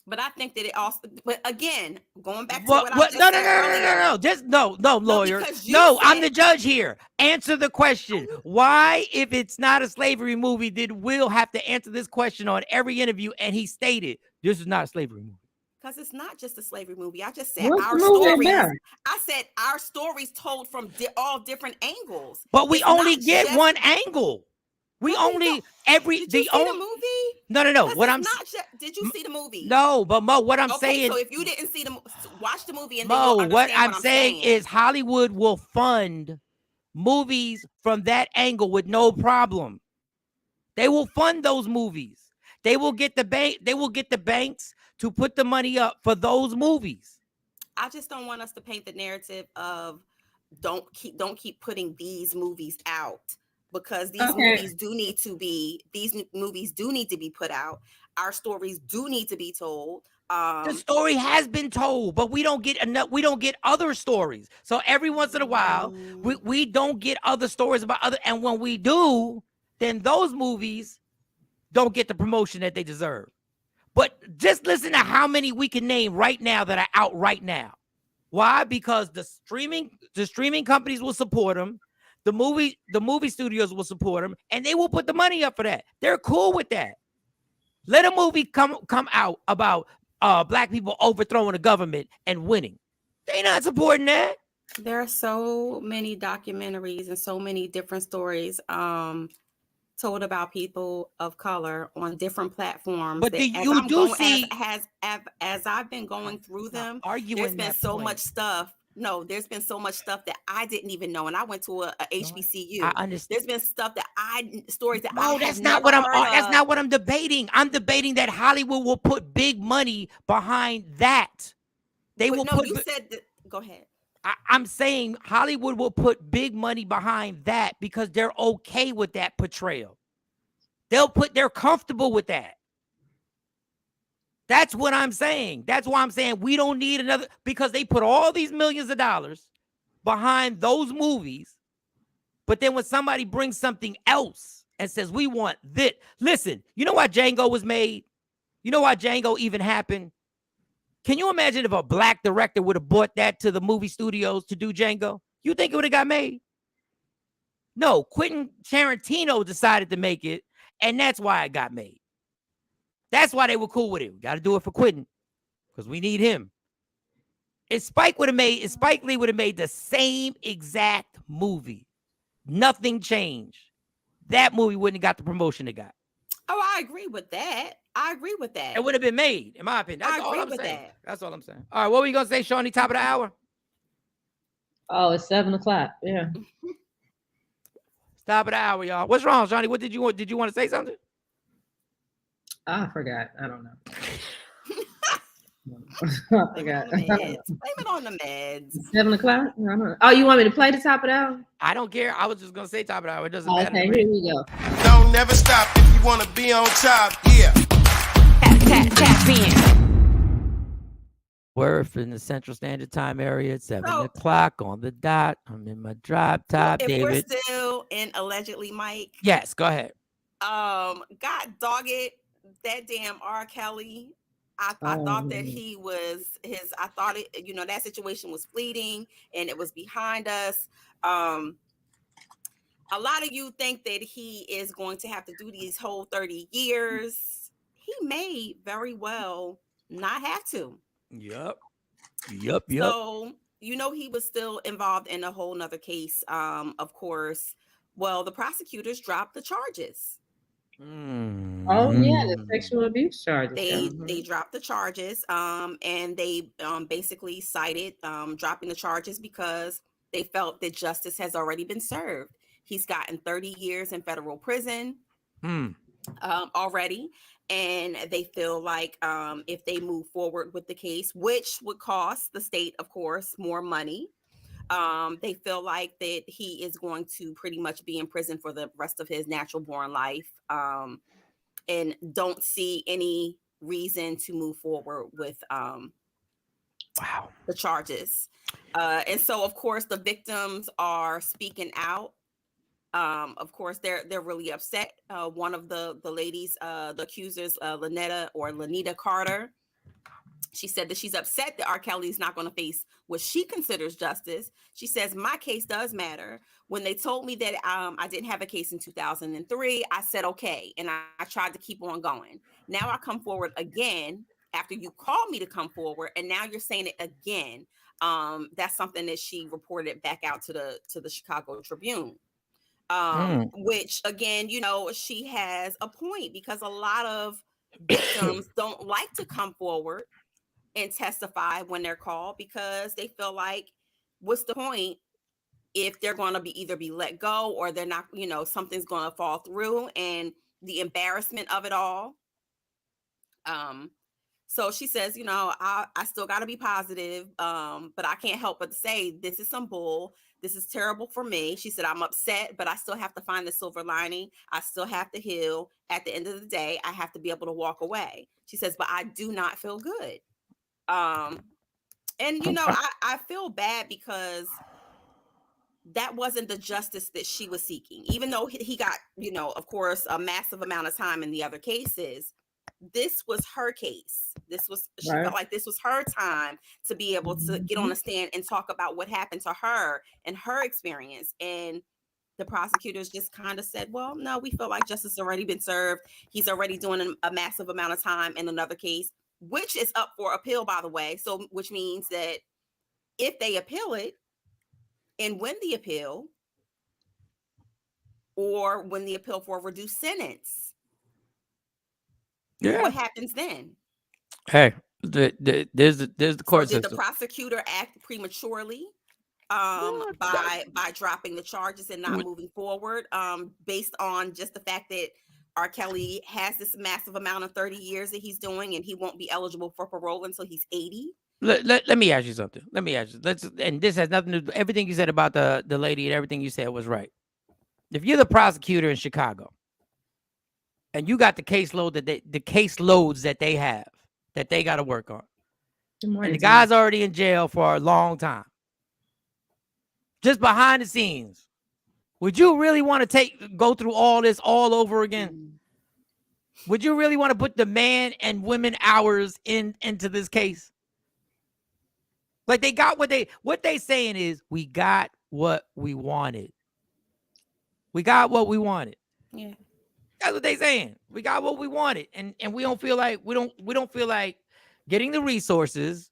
But I think that it also, but again, going back to what I just said earlier. Just no, lawyer. No, I'm the judge here. Answer the question. Why, if it's not a slavery movie, did Will have to answer this question on every interview? And he stated, this is not a slavery movie. Because it's not just a slavery movie. I just said our stories. I said our stories told from all different angles. But we only get one angle. We only every did you see the movie? No. What I'm not did you see the movie? No, but Mo, what I'm saying. So if you didn't see watch the movie and Mo, then what I'm saying is Hollywood will fund movies from that angle with no problem. They will fund those movies. They will get the bank. They will get the banks to put the money up for those movies. I just don't want us to paint the narrative of don't keep putting these movies out. Because these movies do need to be put out. Our stories do need to be told. The story has been told, but we don't get enough. We don't get other stories. So every once in a while, we don't get other stories about other. And when we do, then those movies don't get the promotion that they deserve. But just listen to how many we can name right now that are out right now. Why? Because the streaming companies will support them. The movie studios will support them, and they will put the money up for that. They're cool with that. Let a movie come out about black people overthrowing the government and winning. They're not supporting that. There are so many documentaries and so many different stories told about people of color on different platforms. But that you do see, as I've been going through them, arguing there's been so much stuff. No, there's been so much stuff that I didn't even know, and I went to a HBCU. I understand. There's been stuff that stories that No, I that's had not never what I'm. heard That's of. not what I'm debating. I'm debating that Hollywood will put big money behind that. They But will no, put. you said that. Go ahead. I'm saying Hollywood will put big money behind that because they're okay with that portrayal. They're comfortable with that. That's what I'm saying. That's why I'm saying we don't need another, because they put all these millions of dollars behind those movies. But then when somebody brings something else and says, we want this, listen, you know why Django was made? You know why Django even happened? Can you imagine if a black director would have brought that to the movie studios to do Django? You think it would have got made? No, Quentin Tarantino decided to make it, and that's why it got made. That's why they were cool with it. We got to do it for Quentin because we need him. If Spike Lee would have made the same exact movie, nothing changed, that movie wouldn't have got the promotion it got. Oh, I agree with that. It would have been made, in my opinion. That's all I'm saying. That's all I'm saying. All right, what were you gonna say, Shawnee? Top of the hour. Oh, it's 7:00. Yeah. Top of the hour, y'all. What's wrong, Shawnee? What did you want? Did you want to say something? I forgot. I don't know. I forgot. Blame it on the meds. 7:00. Oh, you want me to play the top of the hour? I don't care. I was just gonna say top of the hour. It doesn't matter. Okay, here we go. Don't never stop if you wanna be on top. Yeah. Tap in. Worth in the Central Standard Time area at 7:00 on the dot. I'm in my drop top, If David. we're still in allegedly Mike. Yes, go ahead. God dog it, that damn R. Kelly. I thought that he was I thought it, that situation was fleeting and it was behind us. A lot of you think that he is going to have to do these whole 30 years. He may very well not have to. Yep. So, he was still involved in a whole nother case. Of course, well, the prosecutors dropped the charges. Oh yeah, the sexual abuse charges. They dropped the charges, and they basically cited dropping the charges because they felt that justice has already been served. He's gotten 30 years in federal prison already, and they feel like if they move forward with the case, which would cost the state, of course, more money, they feel like that he is going to pretty much be in prison for the rest of his natural born life, and don't see any reason to move forward with the charges. And so, of course, the victims are speaking out. Of course, they're really upset. One of the ladies, the accusers, Lanita Carter, she said that she's upset that R. Kelly is not going to face what she considers justice. She says, my case does matter. When they told me that I didn't have a case in 2003, I said, okay. And I tried to keep on going. Now I come forward again after you called me to come forward. And now you're saying it again. That's something that she reported back out to the Chicago Tribune. Which again, she has a point because a lot of victims don't like to come forward and testify when they're called because they feel like, what's the point if they're going to be let go or they're not, something's going to fall through, and the embarrassment of it all. So she says, I still got to be positive, but I can't help but to say this is some bull. This is terrible for me. She said, I'm upset, but I still have to find the silver lining. I still have to heal. At the end of the day, I have to be able to walk away. She says, but I do not feel good. And I feel bad because that wasn't the justice that she was seeking. Even though he got, of course, a massive amount of time in the other cases, this was her case. She felt like this was her time to be able to get on a stand and talk about what happened to her and her experience. And the prosecutors just kind of said, well, no, we feel like justice has already been served. He's already doing a massive amount of time in another case, which is up for appeal, by the way. So, which means that if they appeal it and win the appeal, or win the appeal for a reduced sentence, what happens then? Hey, there's the court So did system. the prosecutor act prematurely by dropping the charges and not moving forward based on just the fact that R. Kelly has this massive amount of 30 years that he's doing, and he won't be eligible for parole until he's 80? Let me ask you something. And this has nothing to do. Everything you said about the lady and everything you said was right. If you're the prosecutor in Chicago and you got the caseloads that they have that they got to work on, and the guy's already in jail for a long time, just behind the scenes, would you really want to go through all this all over again? Would you really want to put the man and women hours into this case? Like, they got what they saying is, we got what we wanted. We got what we wanted. Yeah. That's what they saying. We got what we wanted. And we don't feel like we don't feel like getting the resources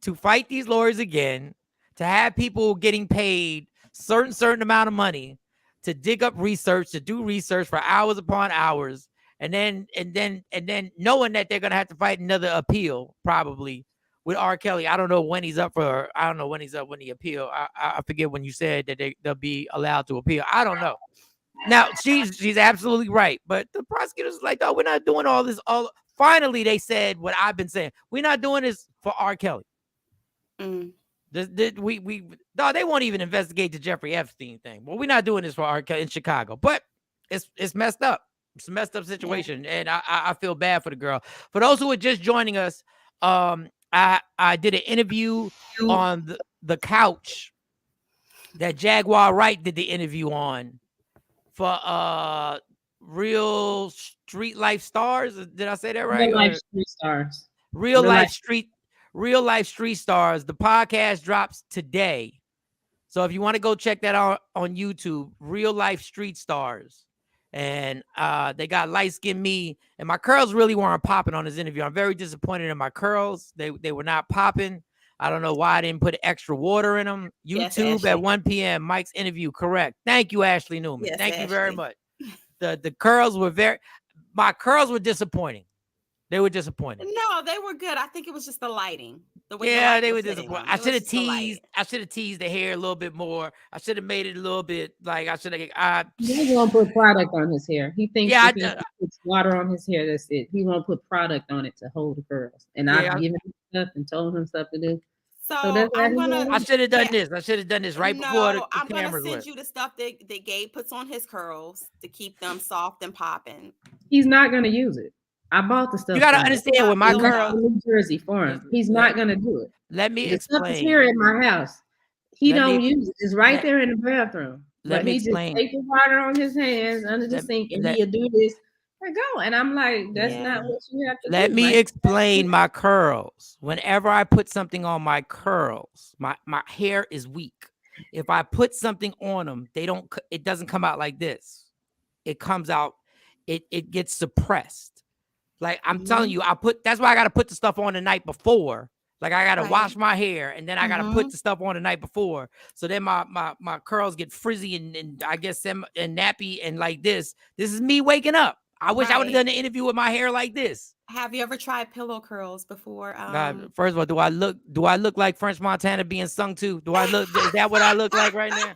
to fight these lawyers again, to have people getting paid certain amount of money to dig up research, to do research for hours upon hours, and then knowing that they're gonna have to fight another appeal probably with R. Kelly. I don't know when he's up when the appeal. I forget when you said that they'll be allowed to appeal. I don't know. Now she's absolutely right, but the prosecutors are like, oh, we're not doing all this. Finally, they said what I've been saying. We're not doing this for R. Kelly. They won't even investigate the Jeffrey Epstein thing. Well, we're not doing this for R. Kelly in Chicago, but it's messed up. It's a messed up situation, and I feel bad for the girl. For those who are just joining us, I did an interview on the couch that Jaguar Wright did the interview on for Real Street Life Stars. Did I say that right? Real Life Street Stars. Real Life Street Stars. The podcast drops today. So if you want to go check that out on YouTube, Real Life Street Stars. And they got light-skinned me, and my curls really weren't popping on this interview. I'm very disappointed in my curls. They were not popping. I don't know why I didn't put extra water in them. YouTube at 1 p.m. Mike's interview. Correct. Thank you, Ashley Newman. Yes, Thank you very much. The curls were my curls were disappointing. They were disappointing. No, they were good. I think it was just the lighting. They were disappointing. I should have teased the hair a little bit more. I should have made it a little bit like He won't put product on his hair. He thinks if he puts water on his hair, that's it. He won't put product on it to hold the curls. And I've given him stuff and told him stuff to do. So I should have done this. I should have done this right before the cameras gonna send you the stuff that Gabe puts on his curls to keep them soft and popping. He's not gonna use it. I bought the stuff. You gotta understand with my curls, New Jersey for him. He's not gonna do it. Let me explain. explain. Stuff is here in my house. He don't use it. It's right there in the bathroom. Let me explain. Just take the water on his hands under the sink, and he'll do this. Go. And I'm like, that's not what you have to do. Let me explain my curls. Whenever I put something on my curls, my hair is weak. If I put something on them, it doesn't come out like this. It comes out, it gets suppressed. Like I'm telling you, that's why I got to put the stuff on the night before. Like I got to wash my hair, and then I got to put the stuff on the night before. So then my curls get frizzy and I guess and nappy and like this. This is me waking up. I wish I would have done the interview with my hair like this. Have you ever tried pillow curls before? First of all, do I look like French Montana being sung to? Is that what I look like right now?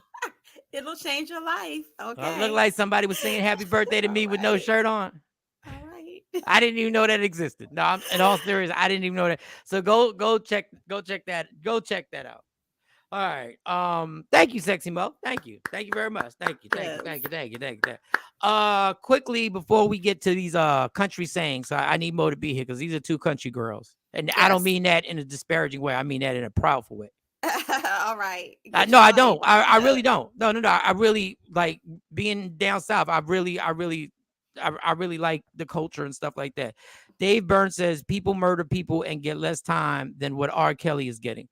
It'll change your life. Okay. I look like somebody was singing happy birthday to me with no shirt on. All right. I didn't even know that existed. No, in all seriousness, I didn't even know that. So go check that out. All right. Thank you, Sexy Mo. Thank you very much. Thank you. Quickly before we get to these country sayings, I need Mo to be here because these are two country girls, and I don't mean that in a disparaging way. I mean that in a proudful way. All right. No, I don't. I really don't. No. I really like being down south. I really like the culture and stuff like that. Dave Byrne says people murder people and get less time than what R. Kelly is getting.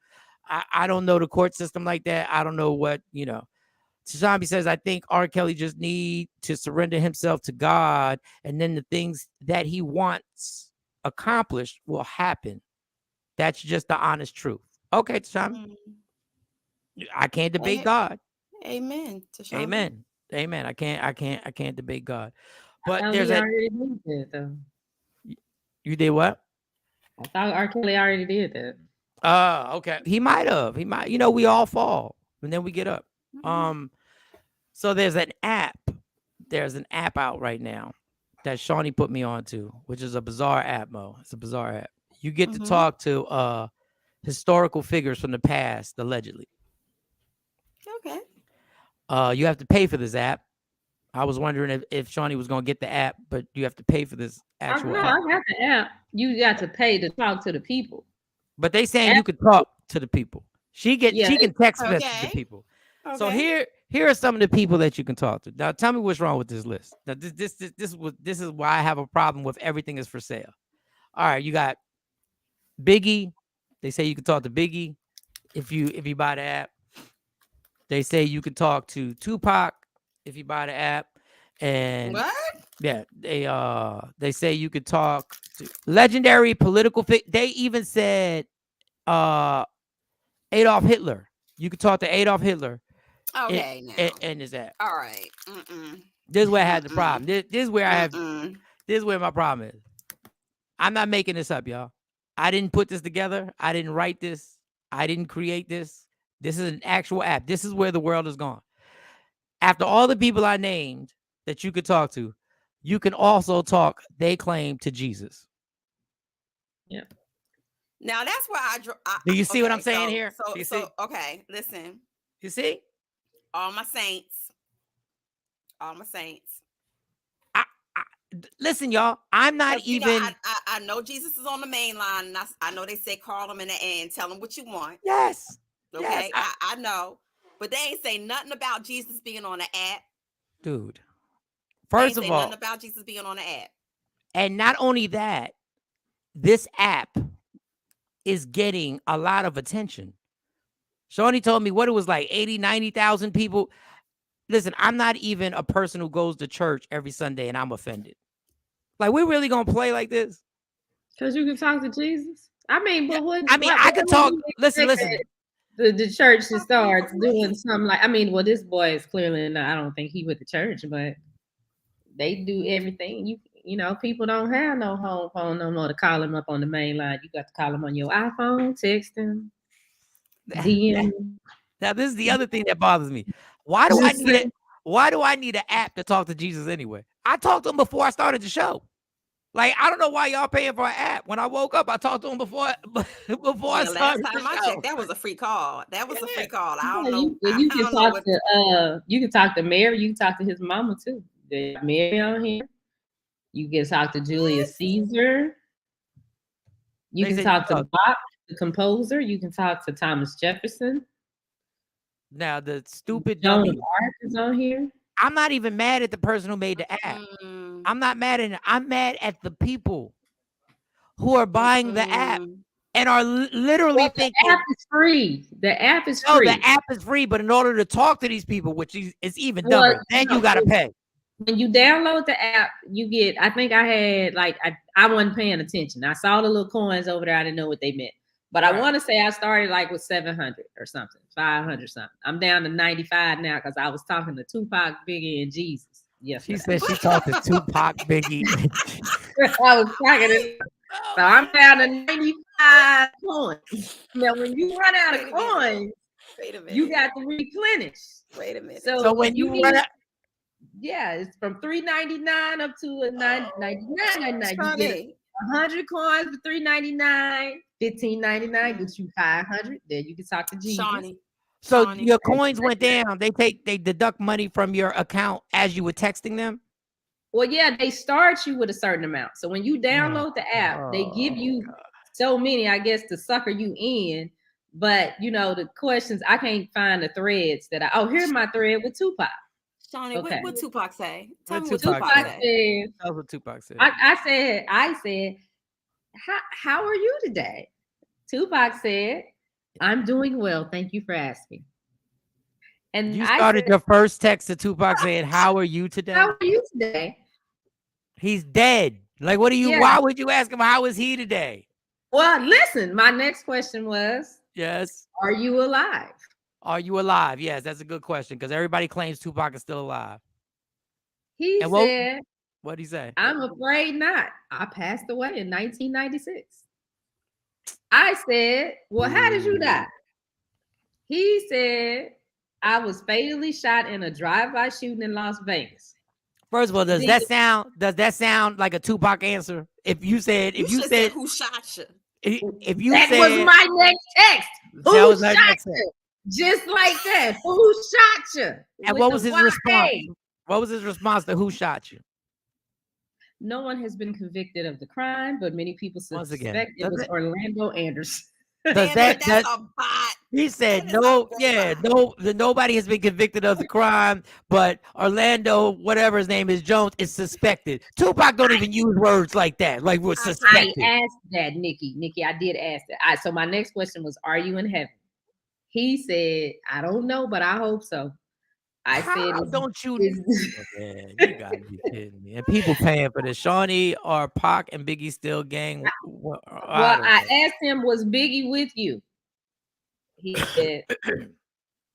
I don't know the court system like that. I don't know what, Tashambi says, I think R. Kelly just need to surrender himself to God, and then the things that he wants accomplished will happen. That's just the honest truth. Okay, Tashambi. I can't debate God. Amen. Amen. Amen. I can't debate God. But there's already did that, though. You did what? I thought R. Kelly already did that. Okay. He might have. He might. We all fall and then we get up. So there's an app. There's an app out right now that Shawnee put me on to, which is a bizarre app, Mo. It's a bizarre app. You get to talk to historical figures from the past, allegedly. Okay. You have to pay for this app. I was wondering if Shawnee was going to get the app, but you have to pay for this actual app. I got the app. You got to pay to talk to the people. But they saying you could talk to the people. She can text message the people. Okay. So here are some of the people that you can talk to. Now tell me what's wrong with this list. Now this is why I have a problem with everything is for sale. All right, you got Biggie. They say you can talk to Biggie if you buy the app. They say you can talk to Tupac if you buy the app. And what? Yeah, they say you could talk to legendary political they even said Adolf Hitler. You could talk to Adolf Hitler. Okay, and is that all right? This is where I had the problem. This is where I have. This is where my problem is. I'm not making this up, y'all. I didn't put this together. I didn't write this. I didn't create this. This is an actual app. This is where the world is gone. After all the people I named that you could talk to, you can also talk, they claim, to Jesus. Yeah. Now that's where do you see what I'm saying here? Okay, listen. You see? All my saints. Listen, y'all. I'm not even. I know Jesus is on the main line. And I know they say call him in the end, tell him what you want. Yes. Okay. Yes, I know, but they ain't say nothing about Jesus being on the app. Dude. First of all, nothing about Jesus being on the app. And not only that, this app is getting a lot of attention. Shawnee told me what it was like 80, 90,000 people. Listen, I'm not even a person who goes to church every Sunday and I'm offended. Like, we're really going to play like this? Because you can talk to Jesus. I mean, but what? I mean, I could talk. Listen. The church starts doing something like, this boy is clearly not, I don't think he with the church, but they do everything. You know, people don't have no home phone no more to call him up on the main line. You got to call him on your iPhone, text him, DM. Now, this is the other thing that bothers me. Why do I need an app to talk to Jesus anyway? I talked to him before I started the show. Like, I don't know why y'all paying for an app. When I woke up, I talked to him before I started. Last time I checked, that was a free call. A free call. I don't know. You can talk to Mary. You can talk to his mama too. There's Mary on here. You can talk to Julius Caesar. You can talk to Bach, the composer. You can talk to Thomas Jefferson. Now the stupid Joan of Arc is on here. I'm not even mad at the person who made the app. I'm not mad at it. I'm mad at the people who are buying the app and are literally thinking the app is free. The app is free. The app is free, but in order to talk to these people, which is even dumber, then you gotta pay. When you download the app, you get. I think I had I wasn't paying attention. I saw the little coins over there. I didn't know what they meant. But I want to say I started with 700 or something, 500 something. I'm down to 95 now because I was talking to Tupac, Biggie, and Jesus. Yes, she said she talked to Tupac, Biggie. I was talking to. So I'm down to 95 coins. Now, when you run out of coins, you got to replenish. Wait a minute. So when you run out. Yeah, it's from $3.99 up to $9.99. You get 100 coins for $3.99. $15.99 gets you 500. Then you can talk to Jesus. So your coins went down. They deduct money from your account as you were texting them. Well, yeah, they start you with a certain amount. So when you download the app, they give you so many, I guess, to sucker you in. But you know, the questions I can't find the threads that here's my thread with Tupac. Shawnee, Okay. what Tupac say? Tell What me what Tupac Tupac say? say. Said, That's what Tupac said. I said, how are you today? Tupac said, I'm doing well. Thank you for asking. And You I started said, your first text to Tupac saying, "How are you today?" how are you today? He's dead. Like, what do you? Yeah. Why would you ask him how is he today? Well, listen, my next question was, Yes. are you alive? Are you alive? Yes, that's a good question because everybody claims Tupac is still alive. He And said, what'd he say? I'm afraid not. I passed away in 1996. I said, well, how did you die? He said, I was fatally shot in a drive-by shooting in Las Vegas. First of all, does that sound like a Tupac answer? If you said Who shot you? If you that said was my next text. that was Who my shot next you? Just like that. Who shot you? And With what the was his YA. response? What was his response to who shot you? No one has been convicted of the crime, but many people Once again, suspect it was Orlando Anderson. Does that's a bot. He said nobody has been convicted of the crime, but Orlando, whatever his name is, Jones, is suspected. Tupac don't even use words like that, like we're suspected. I asked that, Nikki. Nikki, I did ask that. So my next question was, are you in heaven? He said, I don't know, but I hope so. I said, don't you? Man, you gotta be kidding me. And people paying for this. Shawnee or Pac and Biggie still gang. Well, I asked him, was Biggie with you? He said,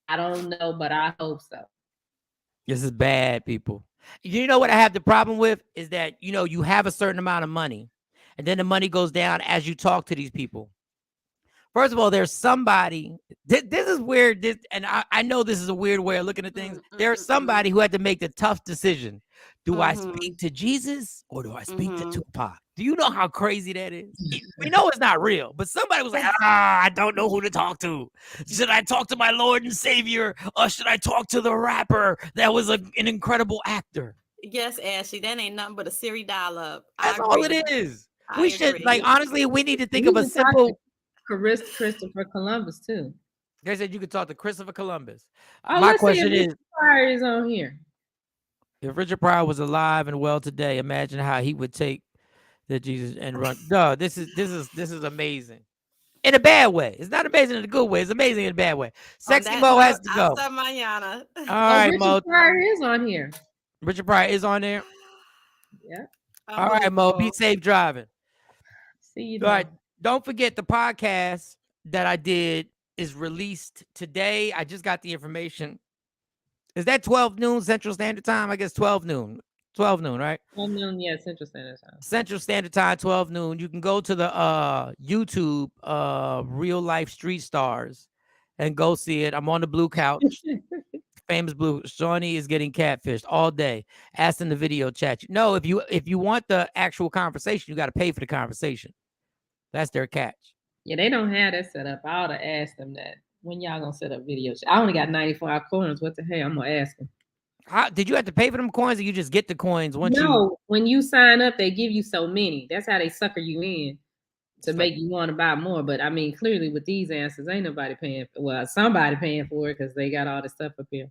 I don't know, but I hope so. This is bad, people. You know what I have the problem with is that, you have a certain amount of money and then the money goes down as you talk to these people. First of all, there's somebody, this is weird, and I know this is a weird way of looking at things. There's somebody who had to make the tough decision. Do I speak to Jesus or do I speak to Tupac? Do you know how crazy that is? We know it's not real, but somebody was like, I don't know who to talk to. Should I talk to my Lord and Savior or should I talk to the rapper that was an incredible actor? Yes, Ashley, that ain't nothing but a Siri dial-up. That's all it is. We should, honestly, we need to think of a simple... Christopher Columbus too. They said you could talk to Christopher Columbus. Oh, my question is, Richard Pryor is on here. If Richard Pryor was alive and well today, imagine how he would take the Jesus and run. No, this is amazing. In a bad way. It's not amazing in a good way. It's amazing in a bad way. Sexy Mo has to go. Hasta mañana. All right, Richard Mo. Pryor is on here. Richard Pryor is on there. Yeah. All right, Mo. Be safe driving. See you. All right. Don't forget the podcast that I did is released today. I just got the information. Is that 12 noon Central Standard Time? I guess 12 noon. 12 noon, right? 12 noon, yeah, Central Standard Time. Central Standard Time, 12 noon. You can go to the YouTube Real Life Street Stars and go see it. I'm on the blue couch. Famous blue. Shawnee is getting catfished all day. Ask in the video chat. No, if you want the actual conversation, you got to pay for the conversation. That's their catch. Yeah, they don't have that set up. I ought to ask them that. When y'all gonna set up video chat? I only got 94 coins. What the hell? I'm gonna ask them. How did you have to pay for them coins, or you just get the coins once when you sign up, they give you so many. That's how they sucker you in to make you want to buy more. But I mean, clearly with these answers, ain't nobody paying for. Well, somebody paying for it because they got all this stuff up here.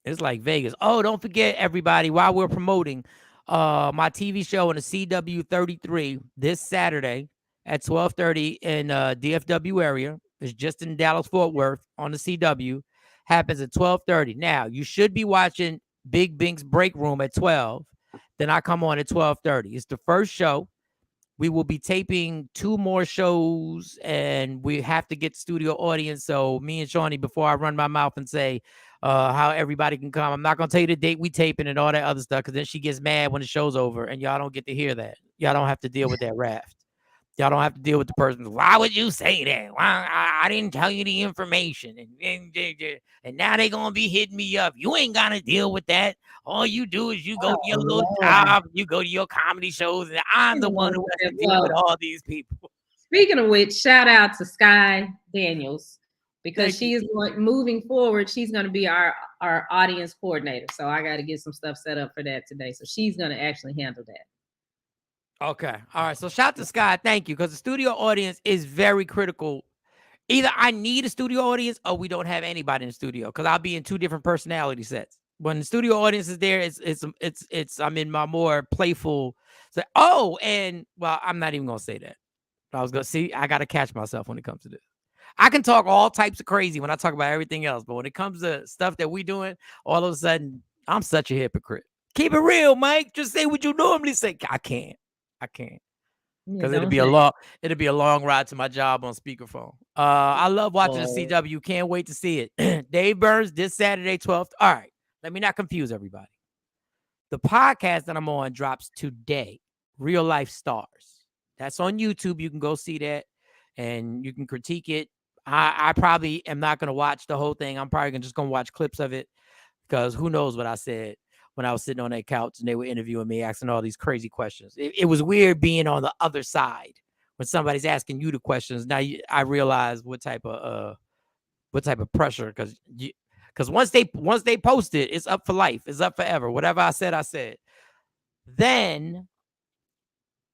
It's like Vegas. Oh, don't forget, everybody, while we're promoting my TV show on the CW 33 this Saturday at 12:30 in DFW area. It's just in Dallas-Fort Worth on the CW. Happens at 12:30. Now, you should be watching Big Bink's Break Room at 12. Then I come on at 12:30. It's the first show. We will be taping 2 more shows, and we have to get studio audience. So me and Shawnee, before I run my mouth and say how everybody can come, I'm not going to tell you the date we taping and all that other stuff, because then she gets mad when the show's over, and y'all don't get to hear that. Y'all don't have to deal with that raft. Y'all don't have to deal with the person. Why would you say that? Why I didn't tell you the information. And now they're going to be hitting me up. You ain't got to deal with that. All you do is you go to your little job, you go to your comedy shows, and I'm the one who has to deal with all these people. Speaking of which, shout out to Sky Daniels, because she is moving forward. She's going to be our audience coordinator. So I got to get some stuff set up for that today. So she's going to actually handle that. Okay. All right. So shout out to Sky. Thank you. Because the studio audience is very critical Either I need a studio audience or we don't have anybody in the studio because I'll be in two different personality sets. When the studio audience is there, it's I'm in my more playful. And well, I'm not even gonna say that. I was gonna see. I gotta catch myself when it comes to this. I can talk all types of crazy when I talk about everything else, but when it comes to stuff that we doing, all of a sudden, I'm such a hypocrite. Keep it real, Mike. Just say what you normally say. I can't. Because it'll be a long ride to my job on speakerphone. I love watching the CW. Can't wait to see it. Dave Burns this Saturday, 12th. All right. Let me not confuse everybody. The podcast that I'm on drops today. Real Life Stars. That's on YouTube. You can go see that and you can critique it. I probably am not going to watch the whole thing. I'm probably just going to watch clips of it because who knows what I said when I was sitting on that couch and they were interviewing me, asking all these crazy questions. It was weird being on the other side when somebody's asking you the questions. Now I realize what type of pressure, because once they post it, it's up for life. It's up forever. Whatever I said. Then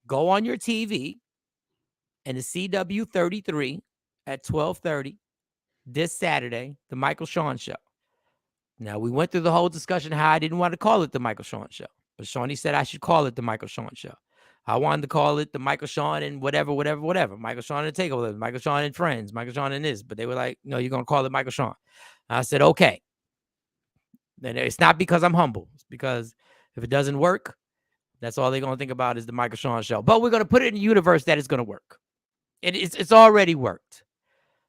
go on your TV and the CW 33 at 12:30 this Saturday, the Michael Shawn Show. Now, we went through the whole discussion how I didn't want to call it the Michael Shawn Show. But Shawnee said I should call it the Michael Shawn Show. I wanted to call it the Michael Shawn and whatever. Michael Shawn and Takeover, Michael Shawn and Friends, Michael Shawn and this. But they were like, no, you're going to call it Michael Shawn. I said, okay. Then it's not because I'm humble. It's because if it doesn't work, that's all they're going to think about is the Michael Shawn Show. But we're going to put it in the universe that it's going to work. It's already worked.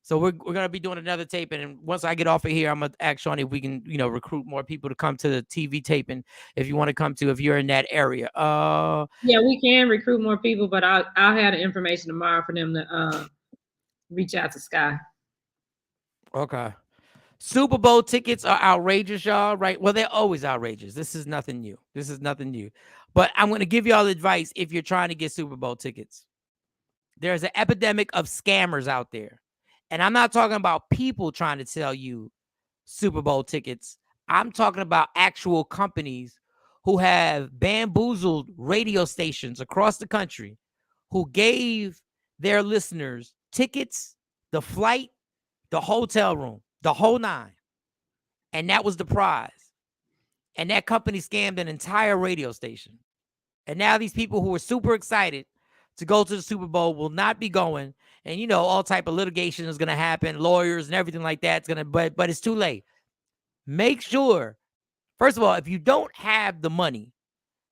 So we're going to be doing another taping. And once I get off of here, I'm going to ask Shawn if we can, recruit more people to come to the TV taping. If you want to come to, if you're in that area. Yeah, we can recruit more people, but I'll have the information tomorrow for them to reach out to Sky. Okay. Super Bowl tickets are outrageous, y'all, right? Well, they're always outrageous. This is nothing new. But I'm going to give y'all advice if you're trying to get Super Bowl tickets. There's an epidemic of scammers out there. And I'm not talking about people trying to sell you Super Bowl tickets. I'm talking about actual companies who have bamboozled radio stations across the country who gave their listeners tickets, the flight, the hotel room, the whole nine. And that was the prize. And that company scammed an entire radio station. And now these people who are super excited to go to the Super Bowl will not be going. And, all type of litigation is going to happen, lawyers and everything like that. But it's too late. Make sure, first of all, if you don't have the money,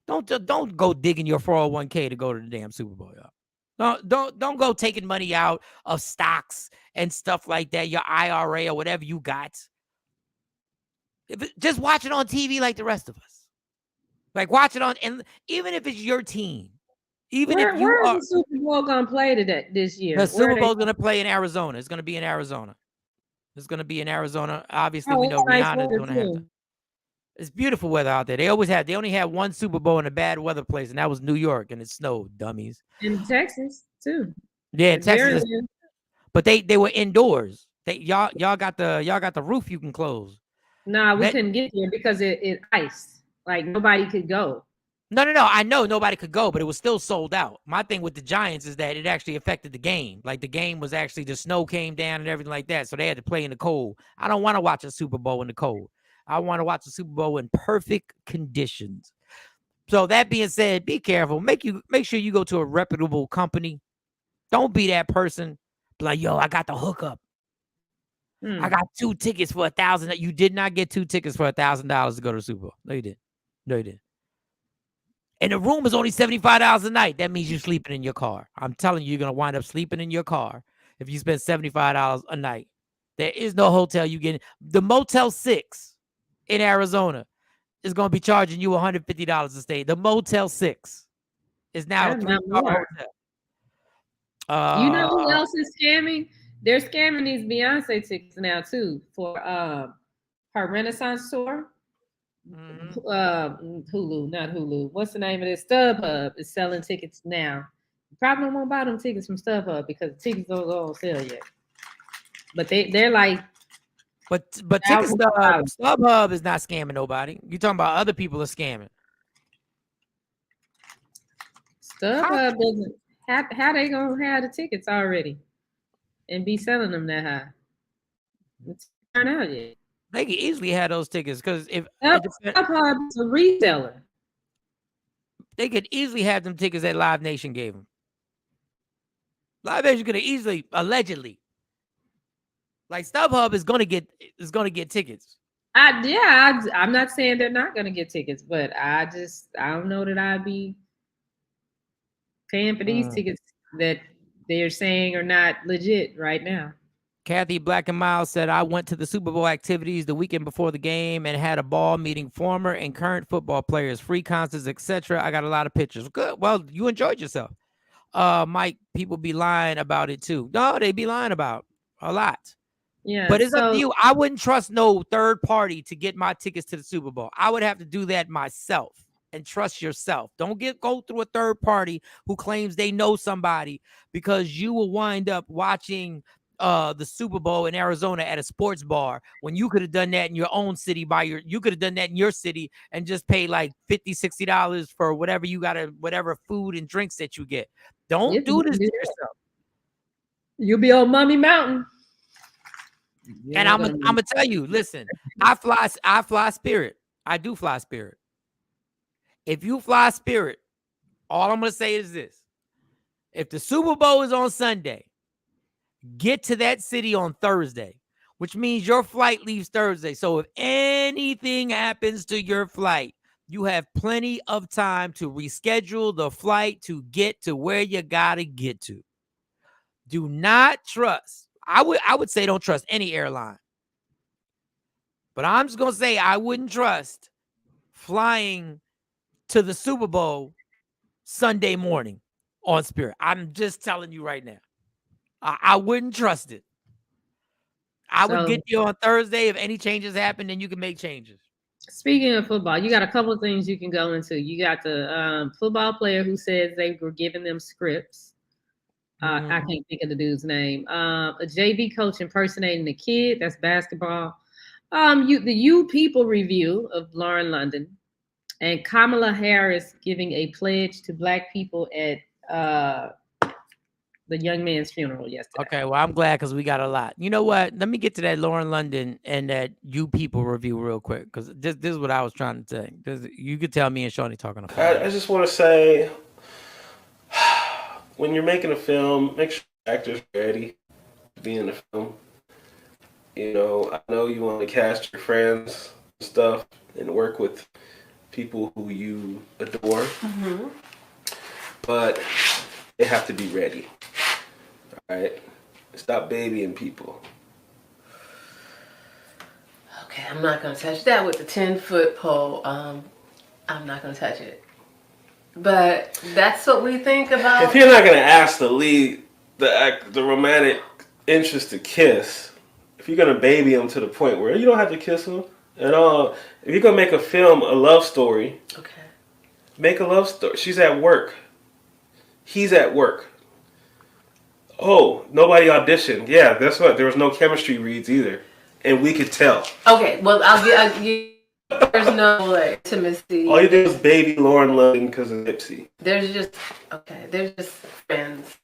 don't go digging your 401k to go to the damn Super Bowl, y'all. Don't go taking money out of stocks and stuff like that, your IRA or whatever you got. Just watch it on TV like the rest of us. Like watch it on, and even if it's your team. Where is the Super Bowl going to play this year? The Super Bowl is going to play in Arizona. It's going to be in Arizona. Obviously, we know Rihanna's going to have to. It's beautiful weather out there. They only had one Super Bowl in a bad weather place, and that was New York, and it snowed, dummies. In Texas, too. Yeah, Texas. But they were indoors. Y'all got the roof you can close. Nah, we couldn't get there because it iced. Like, nobody could go. No. I know nobody could go, but it was still sold out. My thing with the Giants is that it actually affected the game. Like the game was actually, the snow came down and everything like that. So they had to play in the cold. I don't want to watch a Super Bowl in the cold. I want to watch a Super Bowl in perfect conditions. So that being said, be careful. Make sure you go to a reputable company. Don't be that person. Be like, yo, I got the hookup. I got 2 tickets for $1,000. You did not get 2 tickets for $1,000 to go to the Super Bowl. No, you didn't. And the room is only $75 a night. That means you're sleeping in your car. I'm telling you, you're going to wind up sleeping in your car if you spend $75 a night. There is no hotel you get. The Motel 6 in Arizona is going to be charging you $150 a stay. The Motel 6 is now a $3 hotel. You know who else is scamming? They're scamming these Beyonce tickets now, too, for her Renaissance tour. Hulu, not Hulu. What's the name of this? StubHub is selling tickets now. You probably won't buy them tickets from StubHub because the tickets don't go on sale yet. But they're like, but tickets StubHub is not scamming nobody. You talking about other people are scamming. StubHub doesn't have. How they gonna have the tickets already? and be selling them that high. It's turned out yet. They could easily have those tickets because if StubHub's a reseller. they could easily have them tickets that Live Nation gave them. Live Nation could have easily, allegedly, like StubHub is gonna get tickets. I'm not saying they're not gonna get tickets, but I don't know that I'd be paying for these tickets that they're saying are not legit right now. Kathy Black and Miles said, I went to the Super Bowl activities the weekend before the game and had a ball meeting former and current football players, free concerts, etc. I got a lot of pictures. Good. Well, you enjoyed yourself. Mike, people be lying about it too. No, they be lying about a lot. Yeah. But it's up to you. I wouldn't trust no third party to get my tickets to the Super Bowl. I would have to do that myself and trust yourself. Don't go through a third party who claims they know somebody, because you will wind up watching the Super Bowl in Arizona at a sports bar when you could have done that in your own city you could have done that in your city and just paid like $50-$60 for whatever food and drinks that you get. Don't do this to yourself. You'll be on Mummy Mountain. And I'm gonna tell you, listen, I fly Spirit. I do fly Spirit. If you fly Spirit, all I'm gonna say is this: if the Super Bowl is on Sunday, get to that city on Thursday, which means your flight leaves Thursday. So if anything happens to your flight, you have plenty of time to reschedule the flight to get to where you gotta get to. Do not trust. I would say don't trust any airline. But I'm just gonna say I wouldn't trust flying to the Super Bowl Sunday morning on Spirit. I'm just telling you right now. I wouldn't trust it. I would get you on Thursday. If any changes happen, then you can make changes. Speaking of football, you got a couple of things you can go into. You got the football player who says they were giving them scripts. I can't think of the dude's name. A JV coach impersonating a kid. That's basketball. The You People review of Lauren London, and Kamala Harris giving a pledge to Black people at the young man's funeral yesterday. Okay, well, I'm glad because we got a lot. You know what? Let me get to that Lauren London and that You People review real quick, because this is what I was trying to say. You could tell me and Shawnee talking about. I just want to say, when you're making a film, make sure the actors are ready to be in the film. You know, I know you want to cast your friends and stuff and work with people who you adore, but they have to be ready. All right? Stop babying people. Okay, I'm not going to touch that with the 10-foot pole. I'm not going to touch it. But that's what we think about. If you're not going to ask the lead, the romantic interest to kiss, if you're going to baby them to the point where you don't have to kiss them at all, if you're going to make a film, a love story, okay, make a love story. She's at work. He's at work. Oh, nobody auditioned. Yeah, that's what. There was no chemistry reads either. And we could tell. Okay, well, I'll give there's no intimacy. All you did was baby Lauren London because of Nipsey. They're just friends.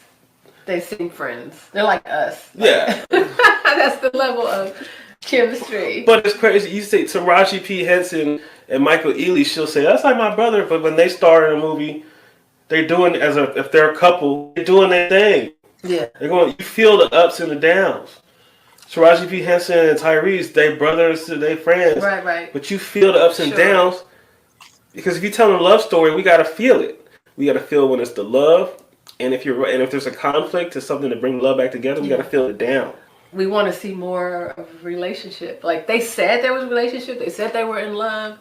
They seem friends. They're like us. Yeah. That's the level of chemistry. But it's crazy. You say Taraji P. Henson and Michael Ealy, she'll say, that's like my brother. But when they star in a movie, they're doing if they're a couple, they're doing their thing. Yeah. You feel the ups and the downs. Taraji P. Henson and Tyrese, they brothers, they friends. Right. But you feel the ups and downs, because if you tell a love story, we gotta feel it. We gotta feel when it's the love, and if there's a conflict, it's something to bring love back together. We gotta feel it down. We want to see more of a relationship. Like they said there was a relationship. They said they were in love,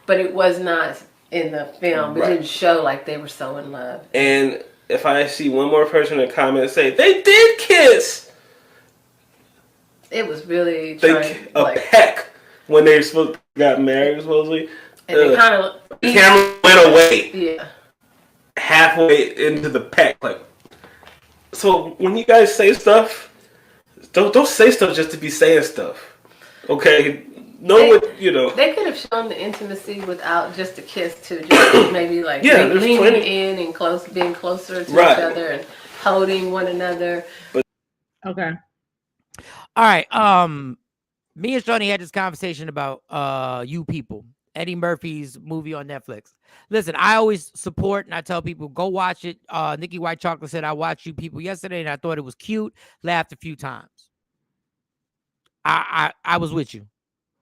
but it was not in the film. It didn't show like they were so in love. And if I see one more person in the comments say they did kiss. It was really peck when they got married, supposedly. And they kind of the camera went away. Yeah. Halfway into the peck, like. So when you guys say stuff, don't say stuff just to be saying stuff. Okay, They could have shown the intimacy without just a kiss too. Just maybe like leaning in and being closer to each other and holding one another. Okay. All right. Me and Shawnee had this conversation about You People, Eddie Murphy's movie on Netflix. Listen, I always support and I tell people go watch it. Nikki White Chocolate said I watched You People yesterday and I thought it was cute. Laughed a few times. I was with you.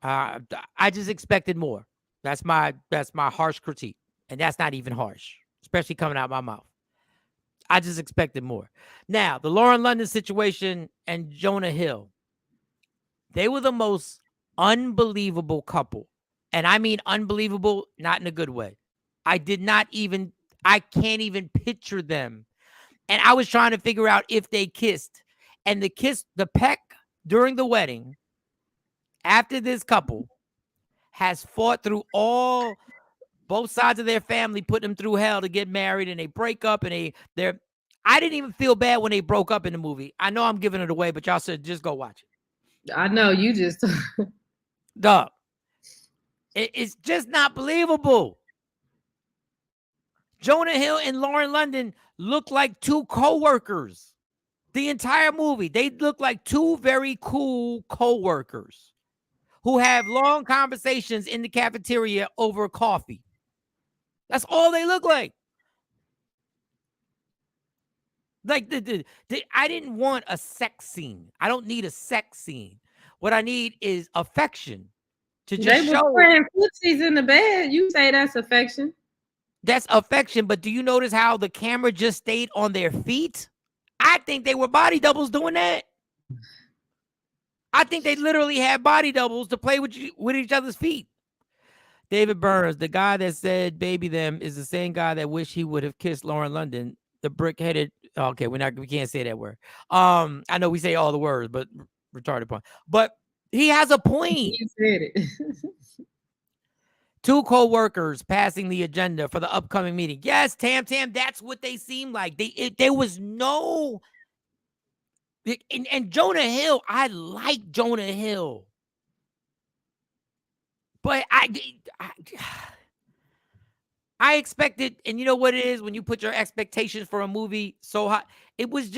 I just expected more. That's my harsh critique, and that's not even harsh, especially coming out of my mouth. I just expected more. Now, the Lauren London situation and Jonah Hill, they were the most unbelievable couple. And I mean unbelievable, not in a good way. I can't even picture them. And I was trying to figure out if they kissed. And the peck during the wedding, after this couple has fought through both sides of their family, put them through hell to get married, and they break up, and I didn't even feel bad when they broke up in the movie. I know I'm giving it away, but y'all said just go watch it. I know you just dog. It's just not believable. Jonah Hill and Lauren London look like two co-workers. The entire movie, they look like two very cool co-workers who have long conversations in the cafeteria over coffee. That's all they look like. Like I didn't want a sex scene. I don't need a sex scene. What I need is affection to just they show. were playing footsies in the bed. You say that's affection. That's affection, but do you notice how the camera just stayed on their feet? I think they were body doubles doing that. I think they literally had body doubles to play with each other's feet. David Burns, the guy that said baby them, is the same guy that wished he would have kissed Lauren London. The brick-headed. Okay, we can't say that word. I know we say all the words, but retarded point. But he has a point. You said it. Two co-workers passing the agenda for the upcoming meeting. Yes, Tam, that's what they seem like. There was no. And Jonah Hill, I like Jonah Hill. But I expected, and you know what it is when you put your expectations for a movie so high. It would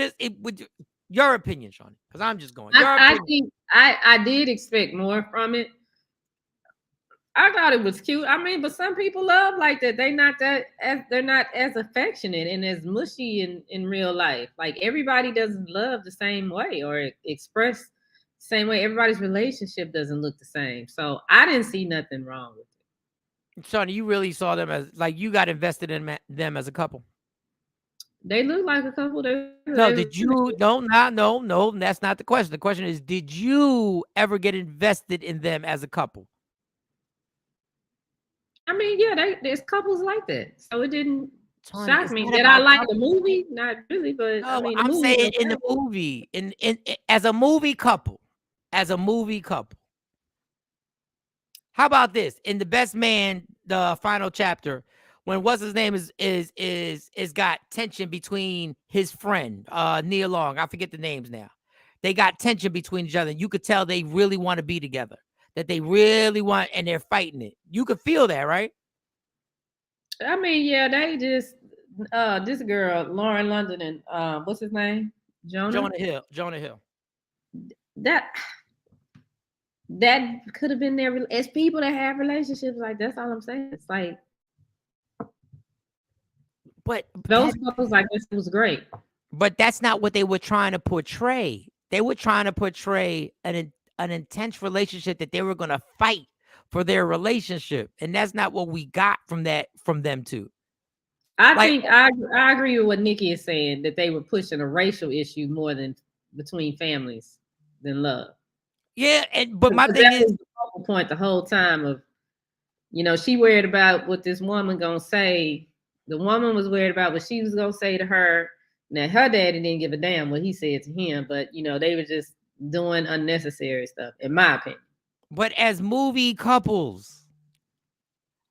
your opinion, Shawn, because I'm just going. I think I did expect more from it. I thought it was cute. I mean, but some people love like that. They're not as affectionate and as mushy in real life. Like everybody doesn't love the same way or express the same way. Everybody's relationship doesn't look the same. So I didn't see nothing wrong with it. Shawn, you really saw them as like you got invested in them as a couple. They look like a couple. No, did you? No, that's not the question. The question is, did you ever get invested in them as a couple? I mean, yeah, there's couples like that, so it didn't shock me. Did I I like the movie? Not really, but no, I mean, I'm saying in the movie, in as a movie couple, How about this? In The Best Man, the final chapter, when what's his name is got tension between his friend Nia Long. I forget the names now. They got tension between each other. You could tell they really want to be together. That they really want, and they're fighting it. You could feel that, right? I mean, yeah, they just this girl, Lauren London, and what's his name? Jonah Hill. That could have been there as people that have relationships. Like that's all I'm saying. It's like, but those couples like this was great. But that's not what they were trying to portray. They were trying to portray an intense relationship that they were going to fight for their relationship, and that's not what we got from them too. I think I agree with what Nikki is saying, that they were pushing a racial issue more than between families than love. Yeah, but my thing is the focal point the whole time of, she worried about what this woman gonna say. The woman was worried about what she was gonna say to her. Now her daddy didn't give a damn what he said to him, but they were just doing unnecessary stuff, in my opinion. But as movie couples,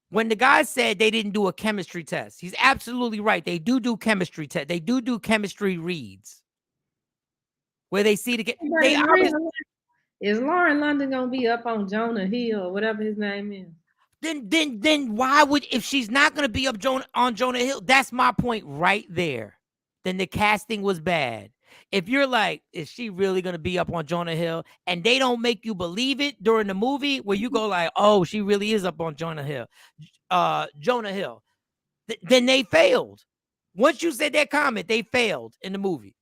when the guy said they didn't do a chemistry test, he's absolutely right. They do chemistry test. They do chemistry reads where they see Is Lauren London gonna be up on Jonah Hill or whatever his name is? Then why would, if she's not gonna be up on Jonah Hill? That's my point right there. Then the casting was bad. if you're like, is she really gonna be up on Jonah Hill? And they don't make you believe it during the movie, where you go like, oh, she really is up on Jonah Hill. Then they failed. Once you said that comment, they failed in the movie.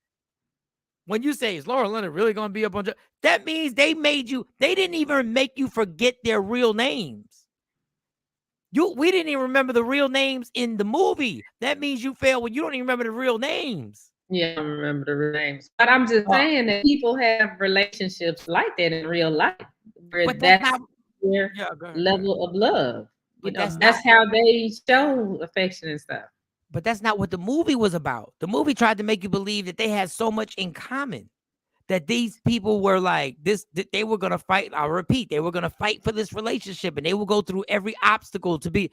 When you say, is Laura Leonard really gonna be up on that means they didn't even make you forget their real names. We didn't even remember the real names in the movie. That means you failed when you don't even remember the real names. Yeah, I don't remember the real names. But I'm just saying that people have relationships like that in real life, where that's not their level of love. But that's how they show affection and stuff. But that's not what the movie was about. The movie tried to make you believe that they had so much in common, that these people were like this, that they were going to fight. I'll repeat, they were going to fight for this relationship, and they will go through every obstacle to be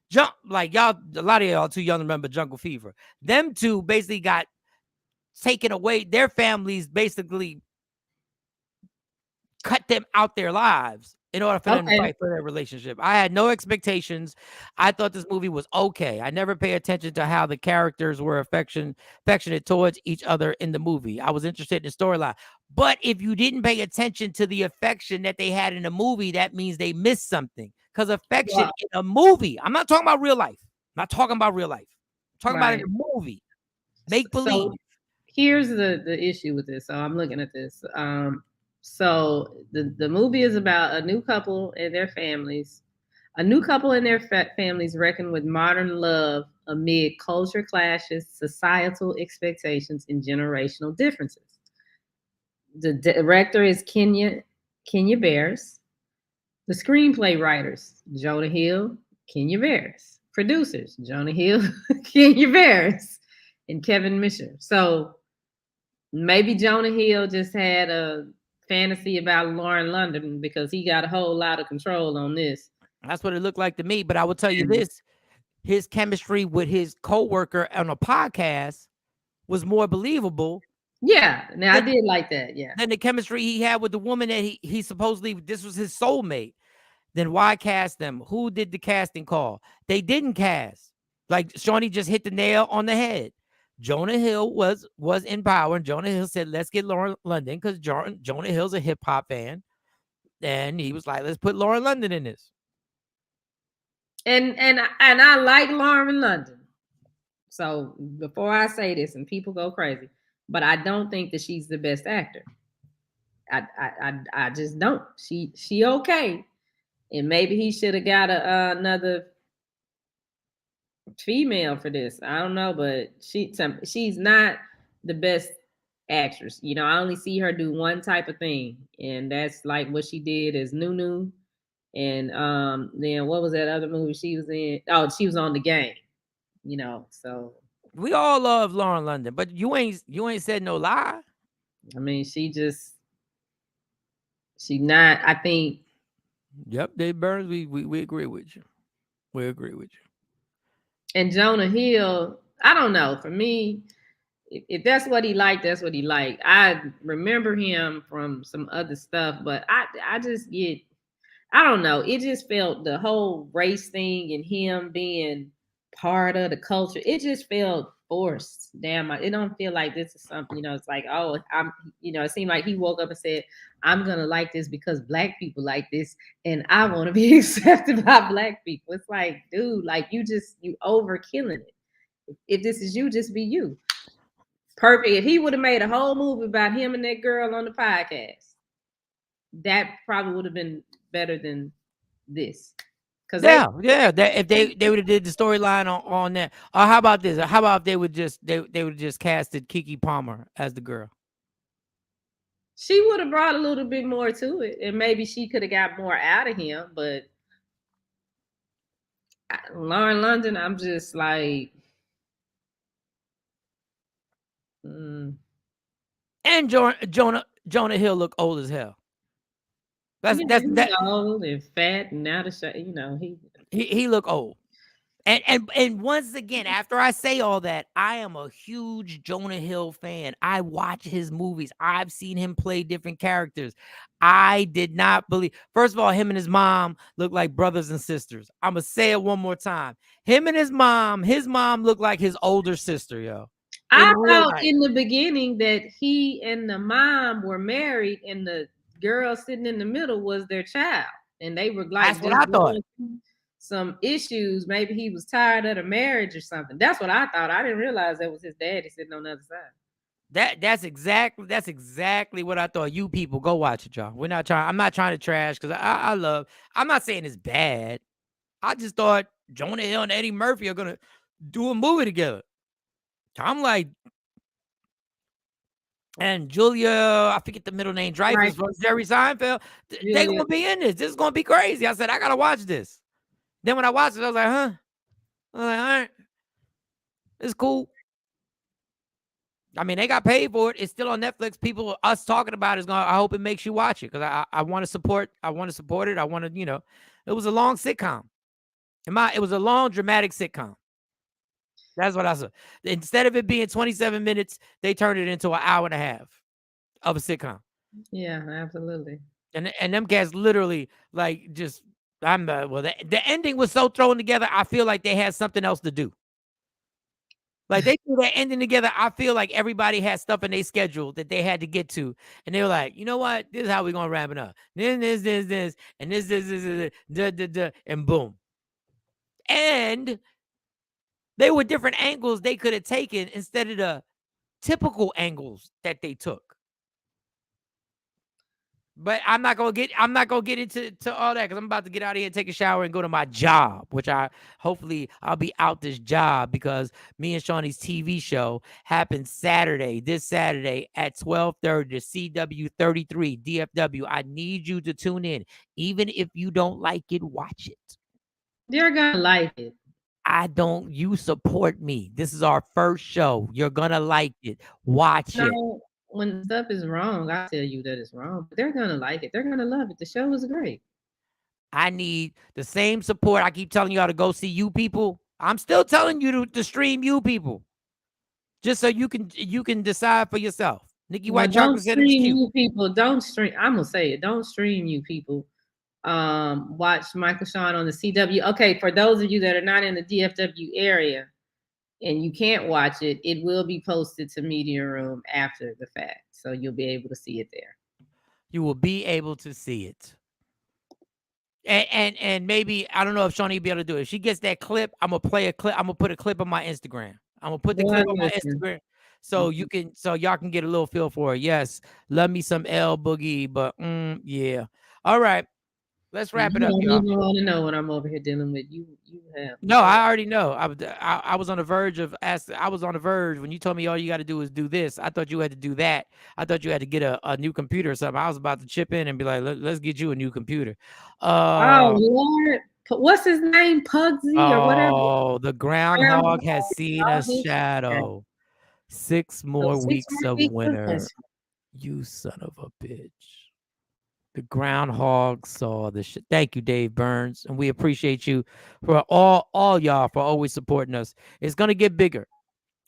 jump. Like y'all, a lot of y'all too young to remember Jungle Fever. Them two basically got taken away. Their families basically cut them out their lives in order for them to fight for their relationship. I had no expectations. I thought this movie was okay. I never pay attention to how the characters were affectionate towards each other in the movie. I was interested in the storyline. But if you didn't pay attention to the affection that they had in the movie, that means they missed something. Because affection in a movie, I'm not talking about real life. I'm not talking about real life. I'm talking about in a movie. Make believe. So here's the issue with this. So I'm looking at this. So the movie is about a new couple and their families. A new couple and their families reckon with modern love amid culture clashes, societal expectations, and generational differences. The director is Kenya Barris. The screenplay writers, Jonah Hill, Kenya Barris. Producers, Jonah Hill, Kenya Barris, and Kevin Misher. So maybe Jonah Hill just had a fantasy about Lauren London because he got a whole lot of control on this. That's what it looked like to me. But I will tell you this, his chemistry with his coworker on a podcast was more believable. Yeah. Now I did like that. Yeah. Than the chemistry he had with the woman that he supposedly, this was his soulmate. Then why cast them? Who did the casting call? They didn't cast. Like Shawnee just hit the nail on the head. Jonah Hill was in power, and Jonah Hill said, let's get Lauren London, because Jonah Hill's a hip-hop fan. And he was like, let's put Lauren London in this. And I like Lauren London. So before I say this, and people go crazy, but I don't think that she's the best actor. I just don't. She okay. And maybe he should have got another female for this. I don't know, but she's not the best actress. You know, I only see her do one type of thing, and that's like what she did as Nunu. And then what was that other movie she was in? Oh, she was on The Game. You know, so we all love Lauren London, but you ain't said no lie. I mean, she not. I think. Yep, Dave Burns. We agree with you. We agree with you. And Jonah Hill, I don't know. For me, if that's what he liked, that's what he liked. I remember him from some other stuff, but I just get, I don't know. It just felt the whole race thing and him being part of the culture. It just felt forced. Damn, it don't feel like this is something, you know, it's like, oh, it seemed like he woke up and said, I'm going to like this because Black people like this and I want to be accepted by Black people. It's like, dude, like you overkilling it. If this is you, just be you. Perfect. If he would have made a whole movie about him and that girl on the podcast, that probably would have been better than this. If they would have did the storyline on that. Or how about this? How about if they would just casted Keke Palmer as the girl? She would have brought a little bit more to it, and maybe she could have got more out of him. But Lauren London, I'm just like, And Jonah Hill look old as hell. That's old and fat and out of shape. You know, he look old. And once again, after I say all that, I am a huge Jonah Hill fan. I watch his movies. I've seen him play different characters. I did not believe. First of all, him and his mom look like brothers and sisters. I'm gonna say it one more time. Him and his mom look like his older sister, yo. I real thought life. in the beginning that he and the mom were married, and the girl sitting in the middle was their child, and they were like That's what I thought. some issues. Maybe he was tired of the marriage or something. That's what I thought. I didn't realize that was his daddy sitting on the other side. That's exactly what I thought. You people go watch it, y'all. I'm not trying to trash because I'm not saying it's bad. I just thought Jonah Hill and Eddie Murphy are gonna do a movie together. I'm like, and Julia, I forget the middle name, Dreyfus from Jerry Seinfeld. They gonna be in this. This is gonna be crazy. I said, I gotta watch this. Then when I watched it, I was like, huh? I was like, all right, it's cool. I mean, they got paid for it. It's still on Netflix. People, us talking about it is gonna. I hope it makes you watch it because I want to support. I want to support it. I want to, it was a long sitcom. It was a long dramatic sitcom. That's what I said. Instead of it being 27 minutes, they turned it into an hour and a half of a sitcom. Yeah, absolutely. And them cats literally like just. The ending was so thrown together. I feel like they had something else to do. Like they threw that ending together. I feel like everybody had stuff in their schedule that they had to get to. And they were like, you know what? This is how we're gonna wrap it up. Then this, and this, and boom. And they were different angles they could have taken instead of the typical angles that they took. But I'm not gonna get into all that because I'm about to get out of here, take a shower, and go to my job, which hopefully I'll be out this job because me and Shawnee's TV show happens this Saturday at 12:30 to CW33 DFW. I need you to tune in. Even if you don't like it, watch it. You're gonna like it. You support me. This is our first show. You're gonna like it. Watch it. When stuff is wrong, I tell you that it's wrong, but they're gonna like it. They're gonna love it. The show is great. I need the same support. I keep telling y'all to go see You People. I'm still telling you to stream You People, just so you can decide for yourself. Nikki White Chocolate said it was cute. You People. Don't stream. I'm gonna say it. Don't stream You People. Watch Michael Shawn on the CW. Okay, for those of you that are not in the DFW area and you can't watch it, it will be posted to Media Room after the fact. So you'll be able to see it there. You will be able to see it. And maybe, I don't know if Shawnee will be able to do it. If she gets that clip, I'm going to play a clip. I'm going to put a clip on my Instagram. I'm going to put the clip on my Instagram so y'all can get a little feel for it. Yes, love me some L Boogie, but yeah. All right. Let's wrap it up, y'all. You don't want to know what I'm over here dealing with. You have. No, I already know. I was on the verge of asking. I was on the verge when you told me all you got to do is do this. I thought you had to do that. I thought you had to get a new computer or something. I was about to chip in and be like, let's get you a new computer. Oh Lord, what's his name? Pugsy or whatever. Oh, the groundhog has seen a shadow. 6 more weeks of winter. You son of a bitch. The groundhog saw the shit. Thank you, Dave Burns. And we appreciate you for all y'all for always supporting us. It's going to get bigger.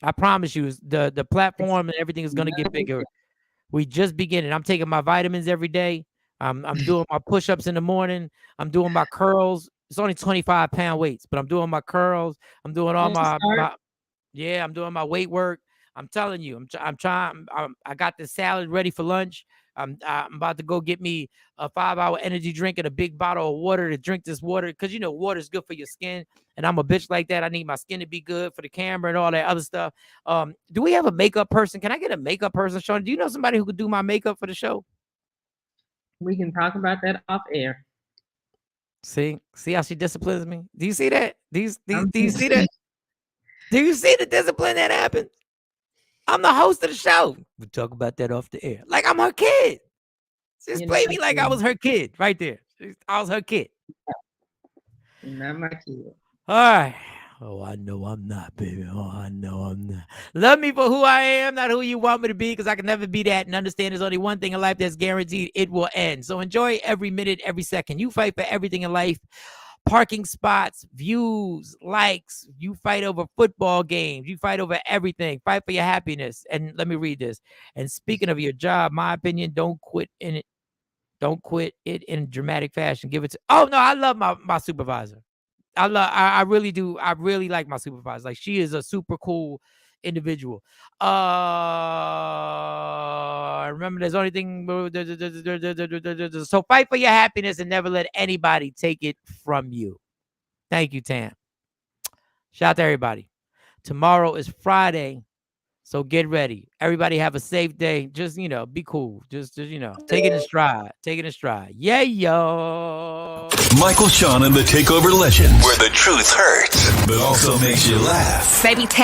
I promise you, the platform and everything is going to get bigger. We just beginning. I'm taking my vitamins every day. I'm doing my push-ups in the morning. I'm doing my curls. It's only 25-pound weights, but I'm doing my curls. I'm doing all I'm doing my weight work. I'm telling you, I'm trying. I got the salad ready for lunch. I'm about to go get me a 5-hour energy drink and a big bottle of water to drink this water because water is good for your skin. And I'm a bitch like that. I need my skin to be good for the camera and all that other stuff. Do we have a makeup person? Can I get a makeup person, Shawn? Do you know somebody who could do my makeup for the show? We can talk about that off air. See how she disciplines me? Do you see that? Do you see that? Do you see the discipline that happens? I'm the host of the show. We talk about that off the air. Like I'm her kid. Just play me like I was her kid right there. I was her kid. Not my kid. All right. Oh, I know I'm not, baby. Oh, I know I'm not. Love me for who I am, not who you want me to be, because I can never be that. And understand there's only one thing in life that's guaranteed. It will end. So enjoy every minute, every second. You fight for everything in life. Parking spots, views, likes. You fight over football games. You fight over everything. Fight for your happiness. And let me read this. And speaking of your job, my opinion, don't quit in it. Don't quit it in dramatic fashion. Give it to. Oh no, I love my supervisor. I really do. I really like my supervisor. Like she is a super cool individual. Remember, there's only thing. So fight for your happiness and never let anybody take it from you. Thank you, Tam. Shout out to everybody. Tomorrow is Friday, so get ready. Everybody have a safe day. Just, be cool. Just take it in stride. Take it in stride. Yeah, yo. Michael, Shawn, and the Takeover Legends, where the truth hurts, but also makes you laugh. Baby, tap.